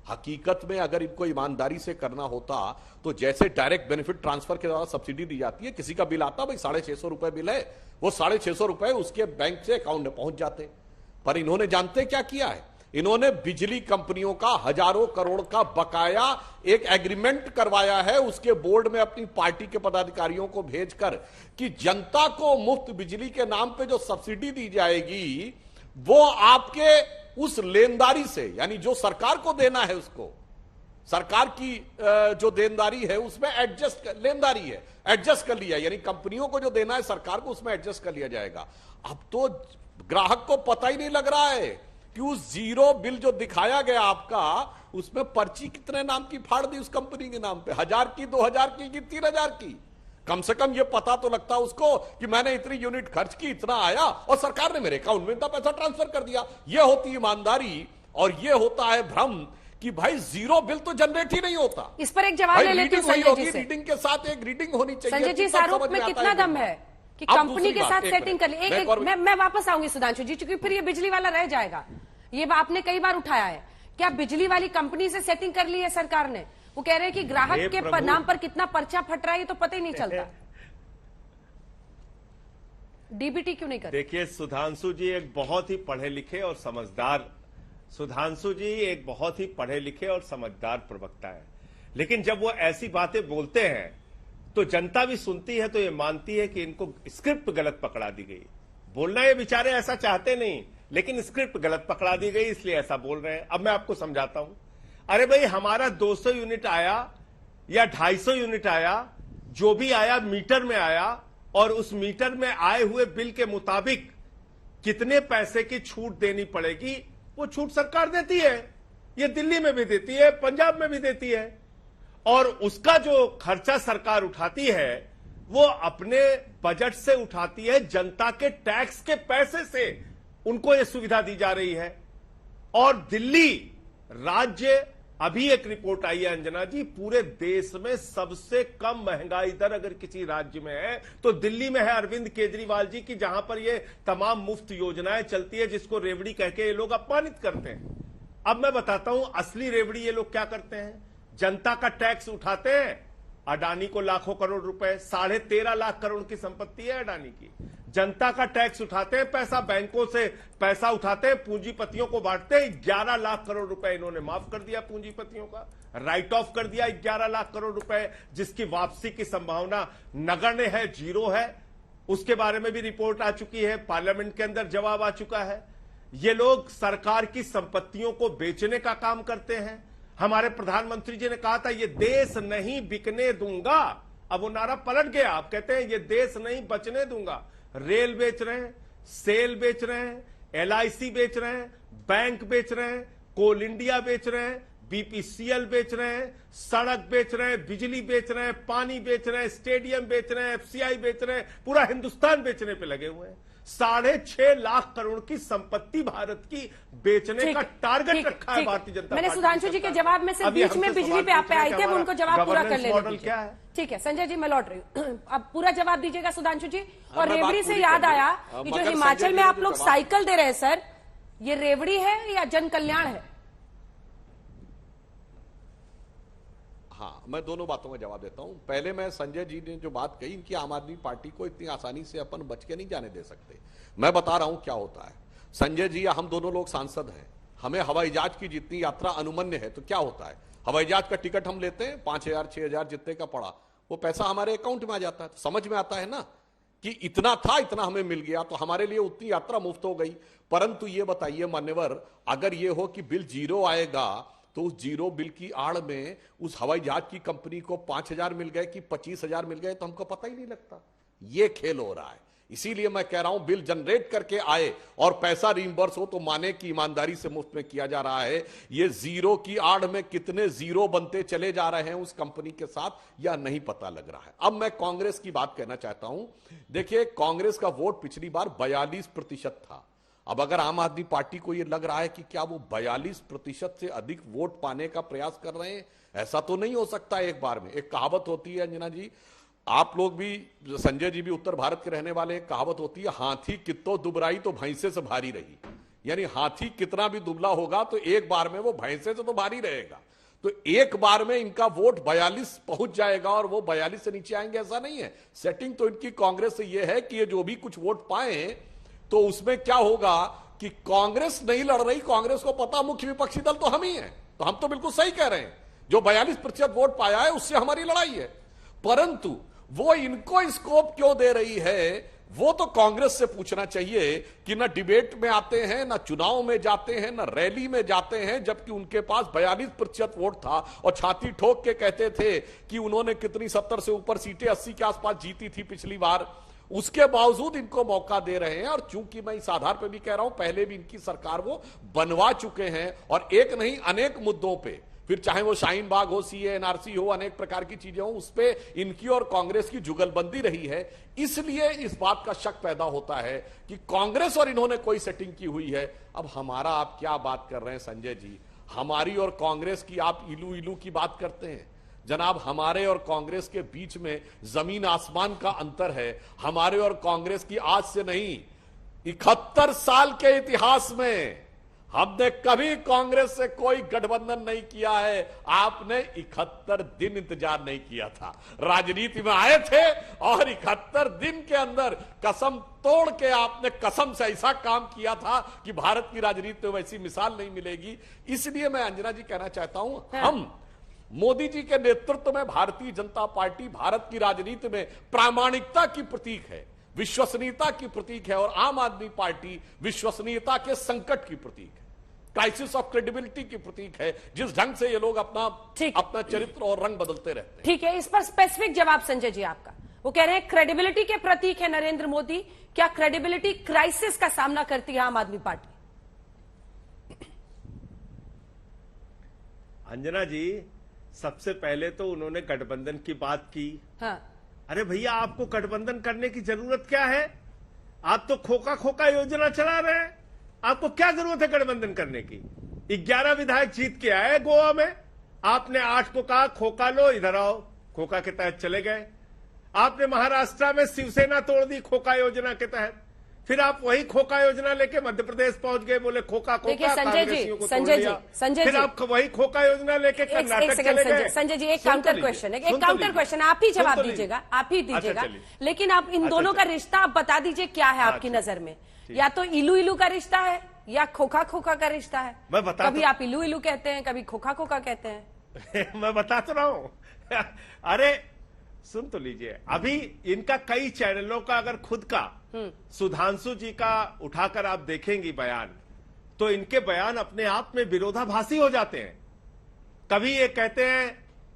हकीकत में अगर इनको ईमानदारी से करना होता तो जैसे डायरेक्ट बेनिफिट ट्रांसफर के द्वारा सब्सिडी दी जाती है, किसी का बिल आता भाई 650 रुपए बिल है, वो 650 रुपए उसके बैंक से अकाउंट में पहुंच जाते। पर इन्होंने जानते क्या किया है? इन्होंने बिजली कंपनियों का हजारों करोड़ का बकाया एक एग्रीमेंट करवाया है उसके बोर्ड में अपनी पार्टी के पदाधिकारियों को भेजकर कि जनता को मुफ्त बिजली के नाम पे जो सब्सिडी दी जाएगी वो आपके उस लेनदारी से, यानी जो सरकार को देना है उसको, सरकार की जो देनदारी है उसमें लेनदारी है, एडजस्ट कर लिया, यानी कंपनियों को जो देना है सरकार को उसमें एडजस्ट कर लिया जाएगा। अब तो ग्राहक को पता ही नहीं लग रहा है कि उस जीरो बिल जो दिखाया गया आपका, उसमें पर्ची कितने नाम की फाड़ दी उस कंपनी के नाम पे, 1000 की, 2000 की 3000 की। कम से कम ये पता तो लगता उसको कि मैंने इतनी यूनिट खर्च की, इतना आया और सरकार ने मेरे अकाउंट में इतना पैसा ट्रांसफर कर दिया। ये होती ईमानदारी और ये होता है भ्रम कि भाई जीरो बिल तो जनरेट ही नहीं होता। इस पर एक जवाब ले लेते हैं संजय जी से। रीडिंग के साथ एक रीडिंग होनी चाहिए। संजय जी, इस आरोप में कितना दम है कि कंपनी के साथ सेटिंग कर ली? मैं वापस आऊंगी सुधांशु जी, क्योंकि फिर ये बिजली वाला रह जाएगा। ये आपने कई बार उठाया है, क्या बिजली वाली कंपनी से सेटिंग कर ली है सरकार ने? वो कह रहे हैं कि ग्राहक के नाम पर कितना पर्चा फट रहा है ये तो पता ही नहीं चलता। डीबीटी क्यों नहीं कर? देखिए सुधांशु जी एक बहुत ही पढ़े लिखे और समझदार प्रवक्ता है, लेकिन जब वो ऐसी बातें बोलते हैं तो जनता भी सुनती है तो ये मानती है कि इनको स्क्रिप्ट गलत पकड़ा दी गई। बोलना ये बेचारे ऐसा चाहते नहीं, लेकिन स्क्रिप्ट गलत पकड़ा दी गई इसलिए ऐसा बोल रहे हैं। अब मैं आपको समझाता हूं। अरे भाई, हमारा 200 यूनिट आया या 250 यूनिट आया, जो भी आया मीटर में आया, और उस मीटर में आए हुए बिल के मुताबिक कितने पैसे की छूट देनी पड़ेगी वो छूट सरकार देती है। ये दिल्ली में भी देती है, पंजाब में भी देती है, और उसका जो खर्चा सरकार उठाती है वो अपने बजट से उठाती है, जनता के टैक्स के पैसे से उनको ये सुविधा दी जा रही है। और दिल्ली राज्य, अभी एक रिपोर्ट आई है अंजना जी, पूरे देश में सबसे कम महंगाई दर अगर किसी राज्य में है तो दिल्ली में है, अरविंद केजरीवाल जी की, जहां पर ये तमाम मुफ्त योजनाएं चलती है जिसको रेवड़ी कह के ये लोग अपमानित करते हैं। अब मैं बताता हूं असली रेवड़ी ये लोग क्या करते हैं। जनता का टैक्स उठाते हैं, अडानी को लाखों करोड़ रुपए, 13.5 लाख करोड़ की संपत्ति है अडानी की। जनता का टैक्स उठाते हैं, पैसा बैंकों से पैसा उठाते हैं, पूंजीपतियों को बांटते हैं। 11 लाख करोड़ रुपए इन्होंने माफ कर दिया पूंजीपतियों का, राइट ऑफ कर दिया 11 लाख करोड़ रुपए, जिसकी वापसी की संभावना नगण्य है, जीरो है। उसके बारे में भी रिपोर्ट आ चुकी है, पार्लियामेंट के अंदर जवाब आ चुका है। ये लोग सरकार की संपत्तियों को बेचने का काम करते हैं। हमारे प्रधानमंत्री जी ने कहा था ये देश नहीं बिकने दूंगा, अब वो नारा पलट गया। आप कहते हैं ये देश नहीं बचने दूंगा। रेल बेच रहे हैं, सेल बेच रहे हैं, LIC बेच रहे हैं, बैंक बेच रहे हैं, कोल इंडिया बेच रहे हैं, BPCL बेच रहे हैं, सड़क बेच रहे हैं, बिजली बेच रहे हैं, पानी बेच रहे हैं, स्टेडियम बेच रहे हैं, FCI बेच रहे हैं, पूरा हिंदुस्तान बेचने पे लगे हुए हैं। 6.5 लाख करोड़ की संपत्ति भारत की बेचने का टारगेट रखा है भारतीय जनता पार्टी। मैंने सुधांशु जी के जवाब में से बीच में बिजली पे आप पे आए थे, उनको जवाब पूरा कर लेना क्या है। ठीक है संजय जी, मैं लौट रही हूँ, अब पूरा जवाब दीजिएगा सुधांशु जी। और रेवड़ी से याद आया कि जो हिमाचल में आप लोग साइकिल दे रहे हैं सर, ये रेवड़ी है या जन कल्याण है? हाँ, मैं दोनों बातों में जवाब देता हूं। पहले मैं संजय जी ने जो बात कही, इनकी आम आदमी पार्टी को इतनी आसानी से अपन बच के नहीं जाने दे सकते। मैं बता रहा हूं क्या होता है। संजय जी या हम दोनों लोग सांसद हैं, हमें हवाई जहाज की जितनी यात्रा अनुमन्य है, तो क्या होता है, हवाई जहाज का टिकट हम लेते हैं, 5000 6000 जितने का पड़ा, वो पैसा हमारे अकाउंट में आ जाता है। तो समझ में आता है ना कि इतना था, इतना हमें मिल गया, तो हमारे लिए उतनी यात्रा मुफ्त हो गई। परंतु ये बताइए मान्यवर, अगर ये हो कि बिल जीरो आएगा तो उस जीरो बिल की आड़ में उस हवाई जहाज की कंपनी को 5000 मिल गए कि 25000 मिल गए, तो हमको पता ही नहीं लगता। ये खेल हो रहा है। इसीलिए मैं कह रहा हूं, बिल जनरेट करके आए और पैसा रिइंबर्स हो तो माने कि ईमानदारी से मुफ्त में किया जा रहा है। ये जीरो की आड़ में कितने जीरो बनते चले जा रहे हैं उस कंपनी के साथ, यह नहीं पता लग रहा है। अब मैं कांग्रेस की बात कहना चाहता हूं। देखिए, कांग्रेस का वोट पिछली बार 42% था। अब अगर आम आदमी पार्टी को यह लग रहा है कि क्या वो 42% से अधिक वोट पाने का प्रयास कर रहे हैं, ऐसा तो नहीं हो सकता एक बार में। एक कहावत होती है अंजना जी, आप लोग भी, संजय जी भी उत्तर भारत के रहने वाले, एक कहावत होती है, हाथी कितो दुबराई तो भैंसे से भारी रही। यानी हाथी कितना भी दुबला होगा तो एक बार में वो भैंसे से तो भारी रहेगा। तो एक बार में इनका वोट 42 पहुंच जाएगा और वो 42 से नीचे आएंगे, ऐसा नहीं है। सेटिंग तो इनकी कांग्रेस से यह है कि ये जो भी कुछ वोट पाए तो उसमें क्या होगा कि कांग्रेस नहीं लड़ रही, कांग्रेस को पता मुख्य विपक्षी दल तो हम ही हैं। तो हम तो बिल्कुल सही कह रहे हैं, जो 42% वोट पाया है उससे हमारी लड़ाई है। परंतु वो इनको स्कोप क्यों दे रही है वो तो कांग्रेस से पूछना चाहिए कि ना डिबेट में आते हैं, ना चुनाव में जाते हैं, ना रैली में जाते हैं, जबकि उनके पास 42% वोट था और छाती ठोक के कहते थे कि उन्होंने कितनी 70 से ऊपर सीटें 80 के आसपास जीती थी पिछली बार। उसके बावजूद इनको मौका दे रहे हैं। और चूंकि मैं इस आधार पर भी कह रहा हूं, पहले भी इनकी सरकार वो बनवा चुके हैं और एक नहीं अनेक मुद्दों पे, फिर चाहे वो शाहीन बाग हो, सीए एनआरसी हो, अनेक प्रकार की चीजें हो, उस पे इनकी और कांग्रेस की जुगलबंदी रही है। इसलिए इस बात का शक पैदा होता है कि कांग्रेस और इन्होंने कोई सेटिंग की हुई है। अब हमारा आप क्या बात कर रहे हैं संजय जी, हमारी और कांग्रेस की आप इलू इलू की बात करते हैं। जनाब, हमारे और कांग्रेस के बीच में जमीन आसमान का अंतर है। हमारे और कांग्रेस की आज से नहीं, 71 साल के इतिहास में हमने कभी कांग्रेस से कोई गठबंधन नहीं किया है। आपने 71 दिन इंतजार नहीं किया था, राजनीति में आए थे और 71 दिन के अंदर कसम तोड़ के आपने कसम से ऐसा काम किया था कि भारत की राजनीति में वैसी मिसाल नहीं मिलेगी। इसलिए मैं अंजना जी कहना चाहता हूं, हम मोदी जी के नेतृत्व में भारतीय जनता पार्टी भारत की राजनीति में प्रामाणिकता की प्रतीक है, विश्वसनीयता की प्रतीक है, और आम आदमी पार्टी विश्वसनीयता के संकट की प्रतीक है, क्राइसिस ऑफ क्रेडिबिलिटी की प्रतीक है। जिस ढंग से ये लोग अपना चरित्र और रंग बदलते रहते हैं। ठीक है, इस पर स्पेसिफिक जवाब संजय जी आपका। वो कह रहे हैं क्रेडिबिलिटी के प्रतीक है नरेंद्र मोदी। क्या क्रेडिबिलिटी क्राइसिस का सामना करती है आम आदमी पार्टी? अंजना जी, सबसे पहले तो उन्होंने गठबंधन की बात की। हाँ। अरे भैया, आपको गठबंधन करने की जरूरत क्या है? आप तो खोखा खोखा योजना चला रहे हैं। आपको क्या जरूरत है गठबंधन करने की? 11 विधायक जीत के आए गोवा में। आपने 8 को कहा खोखा लो, इधर आओ, खोखा के तहत चले गए। आपने महाराष्ट्र में शिवसेना तोड़ दी खोखा योजना के तहत। फिर आप वही खोखा योजना लेके मध्य प्रदेश पहुंच गए, बोले खोखा खोखा, कांग्रेसियों को तोड़ दिया। फिर आप वही खोखा योजना लेके कर्नाटक चले गए। संजय जी, एक काउंटर क्वेश्चन है, एक काउंटर क्वेश्चन, आप ही जवाब दीजिएगा, आप ही दीजिएगा। लेकिन आप इन दोनों का रिश्ता आप बता दीजिए, क्या है आपकी नजर में? या तो इलू इलू का रिश्ता है या खोखा खोखा का रिश्ता है? कभी आप इलू इलू कहते हैं, कभी खोखा खोखा कहते हैं। मैं बता तो रहा हूं। अरे सुन तो लीजिए, अभी इनका कई चैनलों का अगर खुद का सुधांशु जी का उठाकर आप देखेंगी बयान, तो इनके बयान अपने आप में विरोधाभासी हो जाते हैं। कभी ये कहते हैं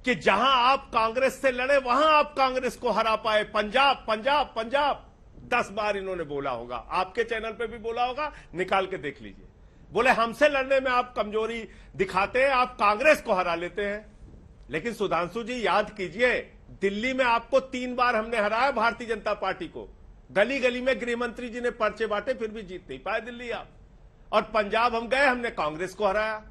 कि जहां आप कांग्रेस से लड़े वहां आप कांग्रेस को हरा पाए, पंजाब पंजाब पंजाब 10 बार इन्होंने बोला होगा। आपके चैनल पे भी बोला होगा, निकाल के देख लीजिए। बोले हमसे लड़ने में आप कमजोरी दिखाते हैं, आप कांग्रेस को हरा लेते हैं। लेकिन सुधांशु जी याद कीजिए, दिल्ली में आपको 3 बार हमने हराया, भारतीय जनता पार्टी को। गली गली में गृह मंत्री जी ने पर्चे बांटे, फिर भी जीत नहीं पाए दिल्ली आप। और पंजाब हम गए, हमने कांग्रेस को हराया।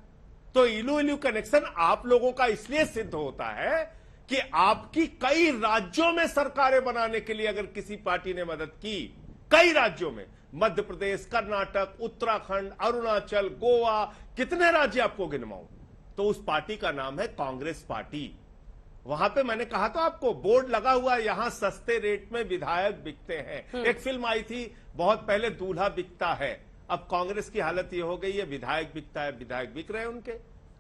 तो इलू इलू कनेक्शन आप लोगों का इसलिए सिद्ध होता है कि आपकी कई राज्यों में सरकारें बनाने के लिए अगर किसी पार्टी ने मदद की, कई राज्यों में, मध्य प्रदेश, कर्नाटक, उत्तराखंड, अरुणाचल, गोवा, कितने राज्य आपको गिनवाऊं, तो उस पार्टी का नाम है कांग्रेस पार्टी। वहां पे मैंने कहा तो आपको, बोर्ड लगा हुआ, यहां सस्ते रेट में विधायक बिकते हैं। एक फिल्म आई थी बहुत पहले, दूल्हा बिकता है। अब कांग्रेस की हालत यह हो गई है, विधायक बिकता है, विधायक बिक रहे हैं उनके,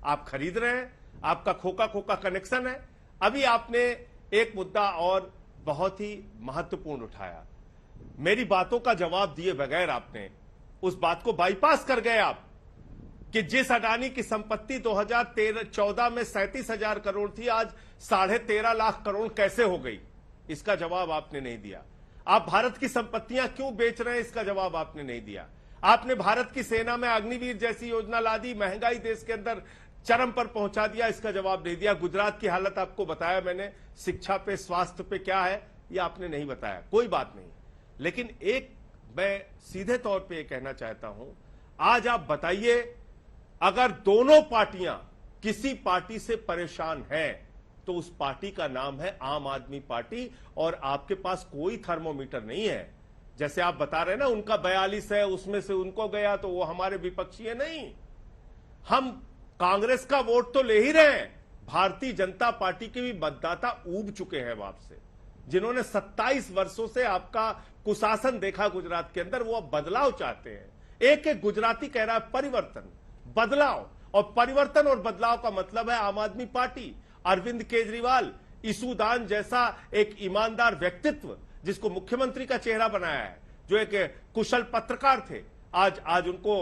आप खरीद रहे हैं, आपका खोखा खोखा कनेक्शन है। अभी आपने एक मुद्दा और बहुत ही महत्वपूर्ण उठाया, मेरी बातों का जवाब दिए बगैर आपने उस बात को बाईपास कर गए आप, कि जिस अडानी की संपत्ति 2014 में 37,000 करोड़ थी, आज 13.5 लाख करोड़ कैसे हो गई, इसका जवाब आपने नहीं दिया। आप भारत की संपत्तियां क्यों बेच रहे हैं, इसका जवाब आपने नहीं दिया। आपने भारत की सेना में अग्निवीर जैसी योजना ला दी, महंगाई देश के अंदर चरम पर पहुंचा दिया, इसका जवाब नहीं दिया। गुजरात की हालत आपको बताया मैंने, शिक्षा पे, स्वास्थ्य पे क्या है ये आपने नहीं बताया, कोई बात नहीं। लेकिन एक मैं सीधे तौर पे ये कहना चाहता हूं, आज आप बताइए, अगर दोनों पार्टियां किसी पार्टी से परेशान हैं तो उस पार्टी का नाम है आम आदमी पार्टी, और आपके पास कोई थर्मोमीटर नहीं है। जैसे आप बता रहे हैं ना, उनका 42 है, उसमें से उनको गया तो वो हमारे विपक्षी है, नहीं। हम कांग्रेस का वोट तो ले ही रहे हैं, भारतीय जनता पार्टी के भी मतदाता ऊब चुके हैं आपसे, जिन्होंने 27 वर्षों से आपका कुशासन देखा गुजरात के अंदर, वो अब बदलाव चाहते हैं। एक एक गुजराती कह रहा है परिवर्तन, बदलाव, और परिवर्तन और बदलाव का मतलब है आम आदमी पार्टी। अरविंद केजरीवाल, ईसूदान जैसा एक ईमानदार व्यक्तित्व जिसको मुख्यमंत्री का चेहरा बनाया है, जो एक कुशल पत्रकार थे, आज उनको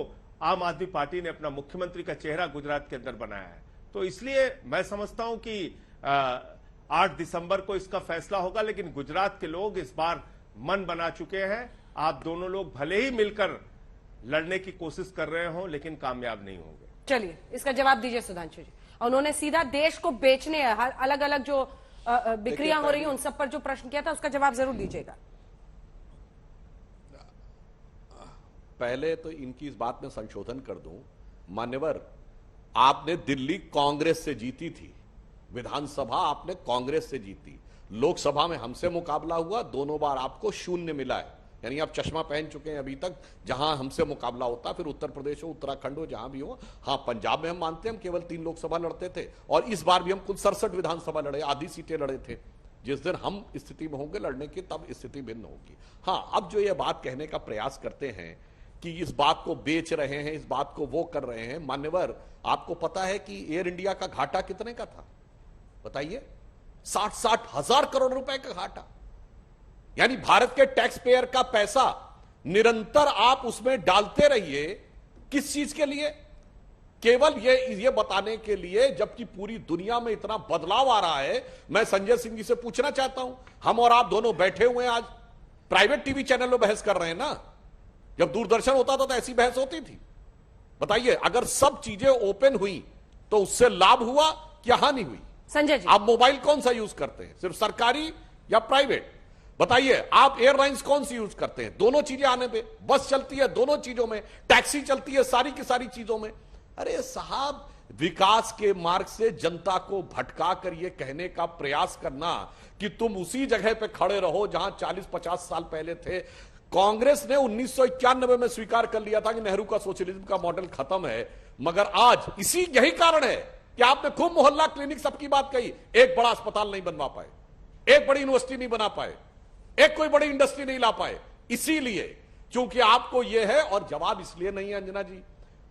आम आदमी पार्टी ने अपना मुख्यमंत्री का चेहरा गुजरात के अंदर बनाया है। तो इसलिए मैं समझता हूं कि 8 दिसंबर को इसका फैसला होगा, लेकिन गुजरात के लोग इस बार मन बना चुके हैं। आप दोनों लोग भले ही मिलकर लड़ने की कोशिश कर रहे हो, लेकिन कामयाब नहीं होंगे। चलिए इसका जवाब दीजिए सुधांशु जी। उन्होंने सीधा देश को बेचने, अलग अलग जो बिक्रियां हो रही हैं उन सब पर जो प्रश्न किया था, उसका जवाब जरूर दीजिएगा। पहले तो इनकी इस बात में संशोधन कर दूं, मान्यवर, आपने दिल्ली कांग्रेस से जीती थी, विधानसभा आपने कांग्रेस से जीती, लोकसभा में हमसे मुकाबला हुआ, दोनों बार आपको 0 मिला है, यानी आप चश्मा पहन चुके हैं अभी तक। जहां हमसे मुकाबला होता, फिर उत्तर प्रदेश हो, उत्तराखंड हो, जहां भी हो। हाँ, पंजाब में हम मानते हैं हम केवल 3 लोकसभा लड़ते थे, और इस बार भी हम कुल 67 विधानसभा लड़े, आधी सीटें लड़े थे। जिस दिन हम स्थिति में होंगे लड़ने की, तब स्थिति भिन्न होगी। हाँ, अब जो ये बात कहने का प्रयास करते हैं कि इस बात को बेच रहे हैं, इस बात को वो कर रहे हैं, मान्यवर, आपको पता है कि एयर इंडिया का घाटा कितने का था? बताइए, 60 हजार करोड़ रुपए का घाटा। यानी भारत के टैक्स पेयर का पैसा निरंतर आप उसमें डालते रहिए। किस चीज के लिए? केवल ये बताने के लिए, जबकि पूरी दुनिया में इतना बदलाव आ रहा है। मैं संजय सिंह जी से पूछना चाहता हूं, हम और आप दोनों बैठे हुए हैं, आज प्राइवेट टीवी चैनल में बहस कर रहे हैं ना। जब दूरदर्शन होता था तो ऐसी बहस होती थी? बताइए, अगर सब चीजें ओपन हुई तो उससे लाभ हुआ या हानि हुई? संजय जी, आप मोबाइल कौन सा यूज करते हैं, सिर्फ सरकारी या प्राइवेट? बताइए, आप एयरलाइंस कौन सी यूज करते हैं? दोनों चीजें आने पे, बस चलती है दोनों चीजों में, टैक्सी चलती है सारी की सारी चीजों में। अरे साहब, विकास के मार्ग से जनता को भटका कर यह कहने का प्रयास करना कि तुम उसी जगह पे खड़े रहो जहां 40-50 साल पहले थे। कांग्रेस ने 1991 में स्वीकार कर लिया था कि नेहरू का सोशलिज्म का मॉडल खत्म है, मगर आज यही कारण है कि आपने खूब मोहल्ला क्लिनिक सबकी बात कही, एक बड़ा अस्पताल नहीं बनवा पाए, एक बड़ी यूनिवर्सिटी नहीं बना पाए, एक कोई बड़ी इंडस्ट्री नहीं ला पाए। इसीलिए, क्योंकि आपको यह है, और जवाब इसलिए नहीं है अंजना जी,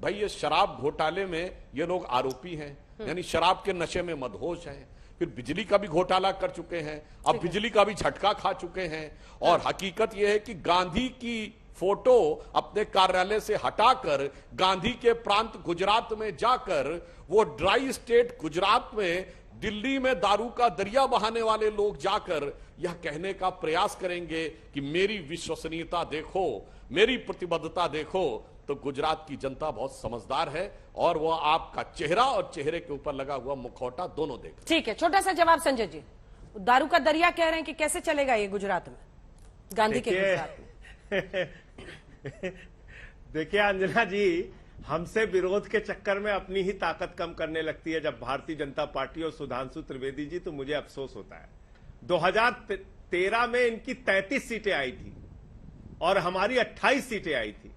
भाई ये शराब घोटाले में ये लोग आरोपी हैं, यानी शराब के नशे में मदहोश हैं। फिर बिजली का भी घोटाला कर चुके हैं, अब बिजली का भी झटका खा चुके हैं। और हकीकत यह है कि गांधी की फोटो अपने कार्यालय से हटाकर गांधी के प्रांत गुजरात में जाकर, वो ड्राई स्टेट गुजरात में, दिल्ली में दारू का दरिया बहाने वाले लोग जाकर यह कहने का प्रयास करेंगे कि मेरी विश्वसनीयता देखो, मेरी प्रतिबद्धता देखो, तो गुजरात की जनता बहुत समझदार है, और वो आपका चेहरा और चेहरे के ऊपर लगा हुआ मुखौटा दोनों देख। ठीक है, छोटा सा जवाब संजय जी। दारू का दरिया कह रहे हैं कि कैसे चलेगा ये गुजरात में, गांधी के गुजरात में? देखिए अंजना जी, हमसे विरोध के चक्कर में अपनी ही ताकत कम करने लगती है जब भारतीय जनता पार्टी और सुधांशु त्रिवेदी जी, तो मुझे अफसोस होता है। 2013 में इनकी 33 सीटें आई थी और हमारी 28 सीटें आई थी।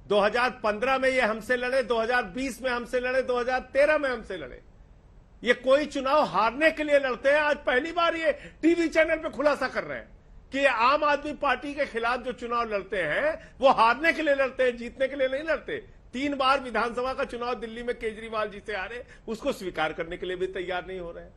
2015 में ये हमसे लड़े, 2020 में हमसे लड़े, 2013 में हमसे लड़े। ये कोई चुनाव हारने के लिए लड़ते हैं। आज पहली बार ये टीवी चैनल पे खुलासा कर रहे हैं कि आम आदमी पार्टी के खिलाफ जो चुनाव लड़ते हैं वो हारने के लिए लड़ते हैं, जीतने के लिए नहीं लड़ते। 3 बार विधानसभा का चुनाव दिल्ली में केजरीवाल जी से हारे, उसको स्वीकार करने के लिए भी तैयार नहीं हो रहे हैं।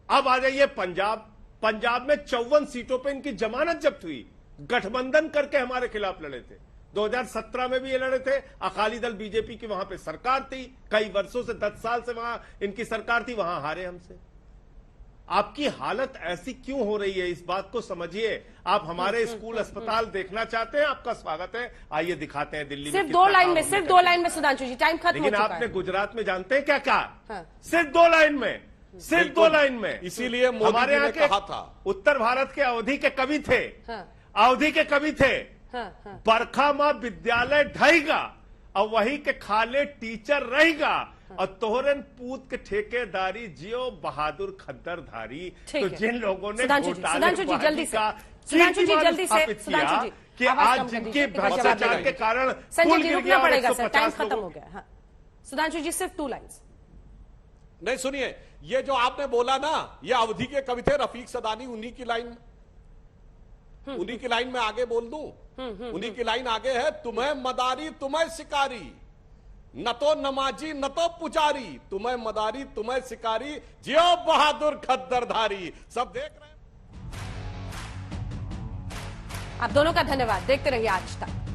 अब आ जाइए पंजाब में 54 सीटों पर इनकी जमानत जब्त हुई, गठबंधन करके हमारे खिलाफ लड़े थे। 2017 में भी ये लड़े थे, अकाली दल बीजेपी की वहां पे सरकार थी, कई वर्षों से 10 साल से वहां इनकी सरकार थी, वहां हारे हमसे। आपकी हालत ऐसी क्यों हो रही है, इस बात को समझिए। आप हमारे स्कूल अस्पताल देखना चाहते हैं, आपका स्वागत है, आइए दिखाते हैं दिल्ली में। सिर्फ 2 लाइन में सुधांशु जी, टाइम खत्म हो लेकिन चुका है। आपने गुजरात में जानते हैं क्या कहा? हाँ। सिर्फ 2 लाइन में, सिर्फ 2 लाइन में। इसीलिए हमारे यहाँ के कहा था, उत्तर भारत के अवधि के कवि थे, अवधि के कवि थे, बरखा मां विद्यालय ढाईगा और वही के खाले टीचर रहेगा, और तोहरन पूत के ठेकेदारी जियो बहादुर खद्दर धारी। तो जिन लोगों ने सुधांशु जी जल्दी से कि आज जिनके भ्रष्टाचार के कारण संजय जी रुकना पड़ेगा सर, टाइम खत्म हो गया। सुधांशु जी सिर्फ 2 लाइन्स। नहीं सुनिए, ये जो आपने बोला ना, ये अवधि के कवि थे रफीक सदानी, उन्हीं की लाइन में आगे बोल दूं। उन्हीं की लाइन आगे है, तुम्हें मदारी तुम्हें शिकारी, न तो नमाजी न तो पुजारी, तुम्हें मदारी तुम्हें शिकारी, जियो बहादुर खद्दरधारी। सब देख रहे हैं। आप दोनों का धन्यवाद। देखते रहिए आज तक।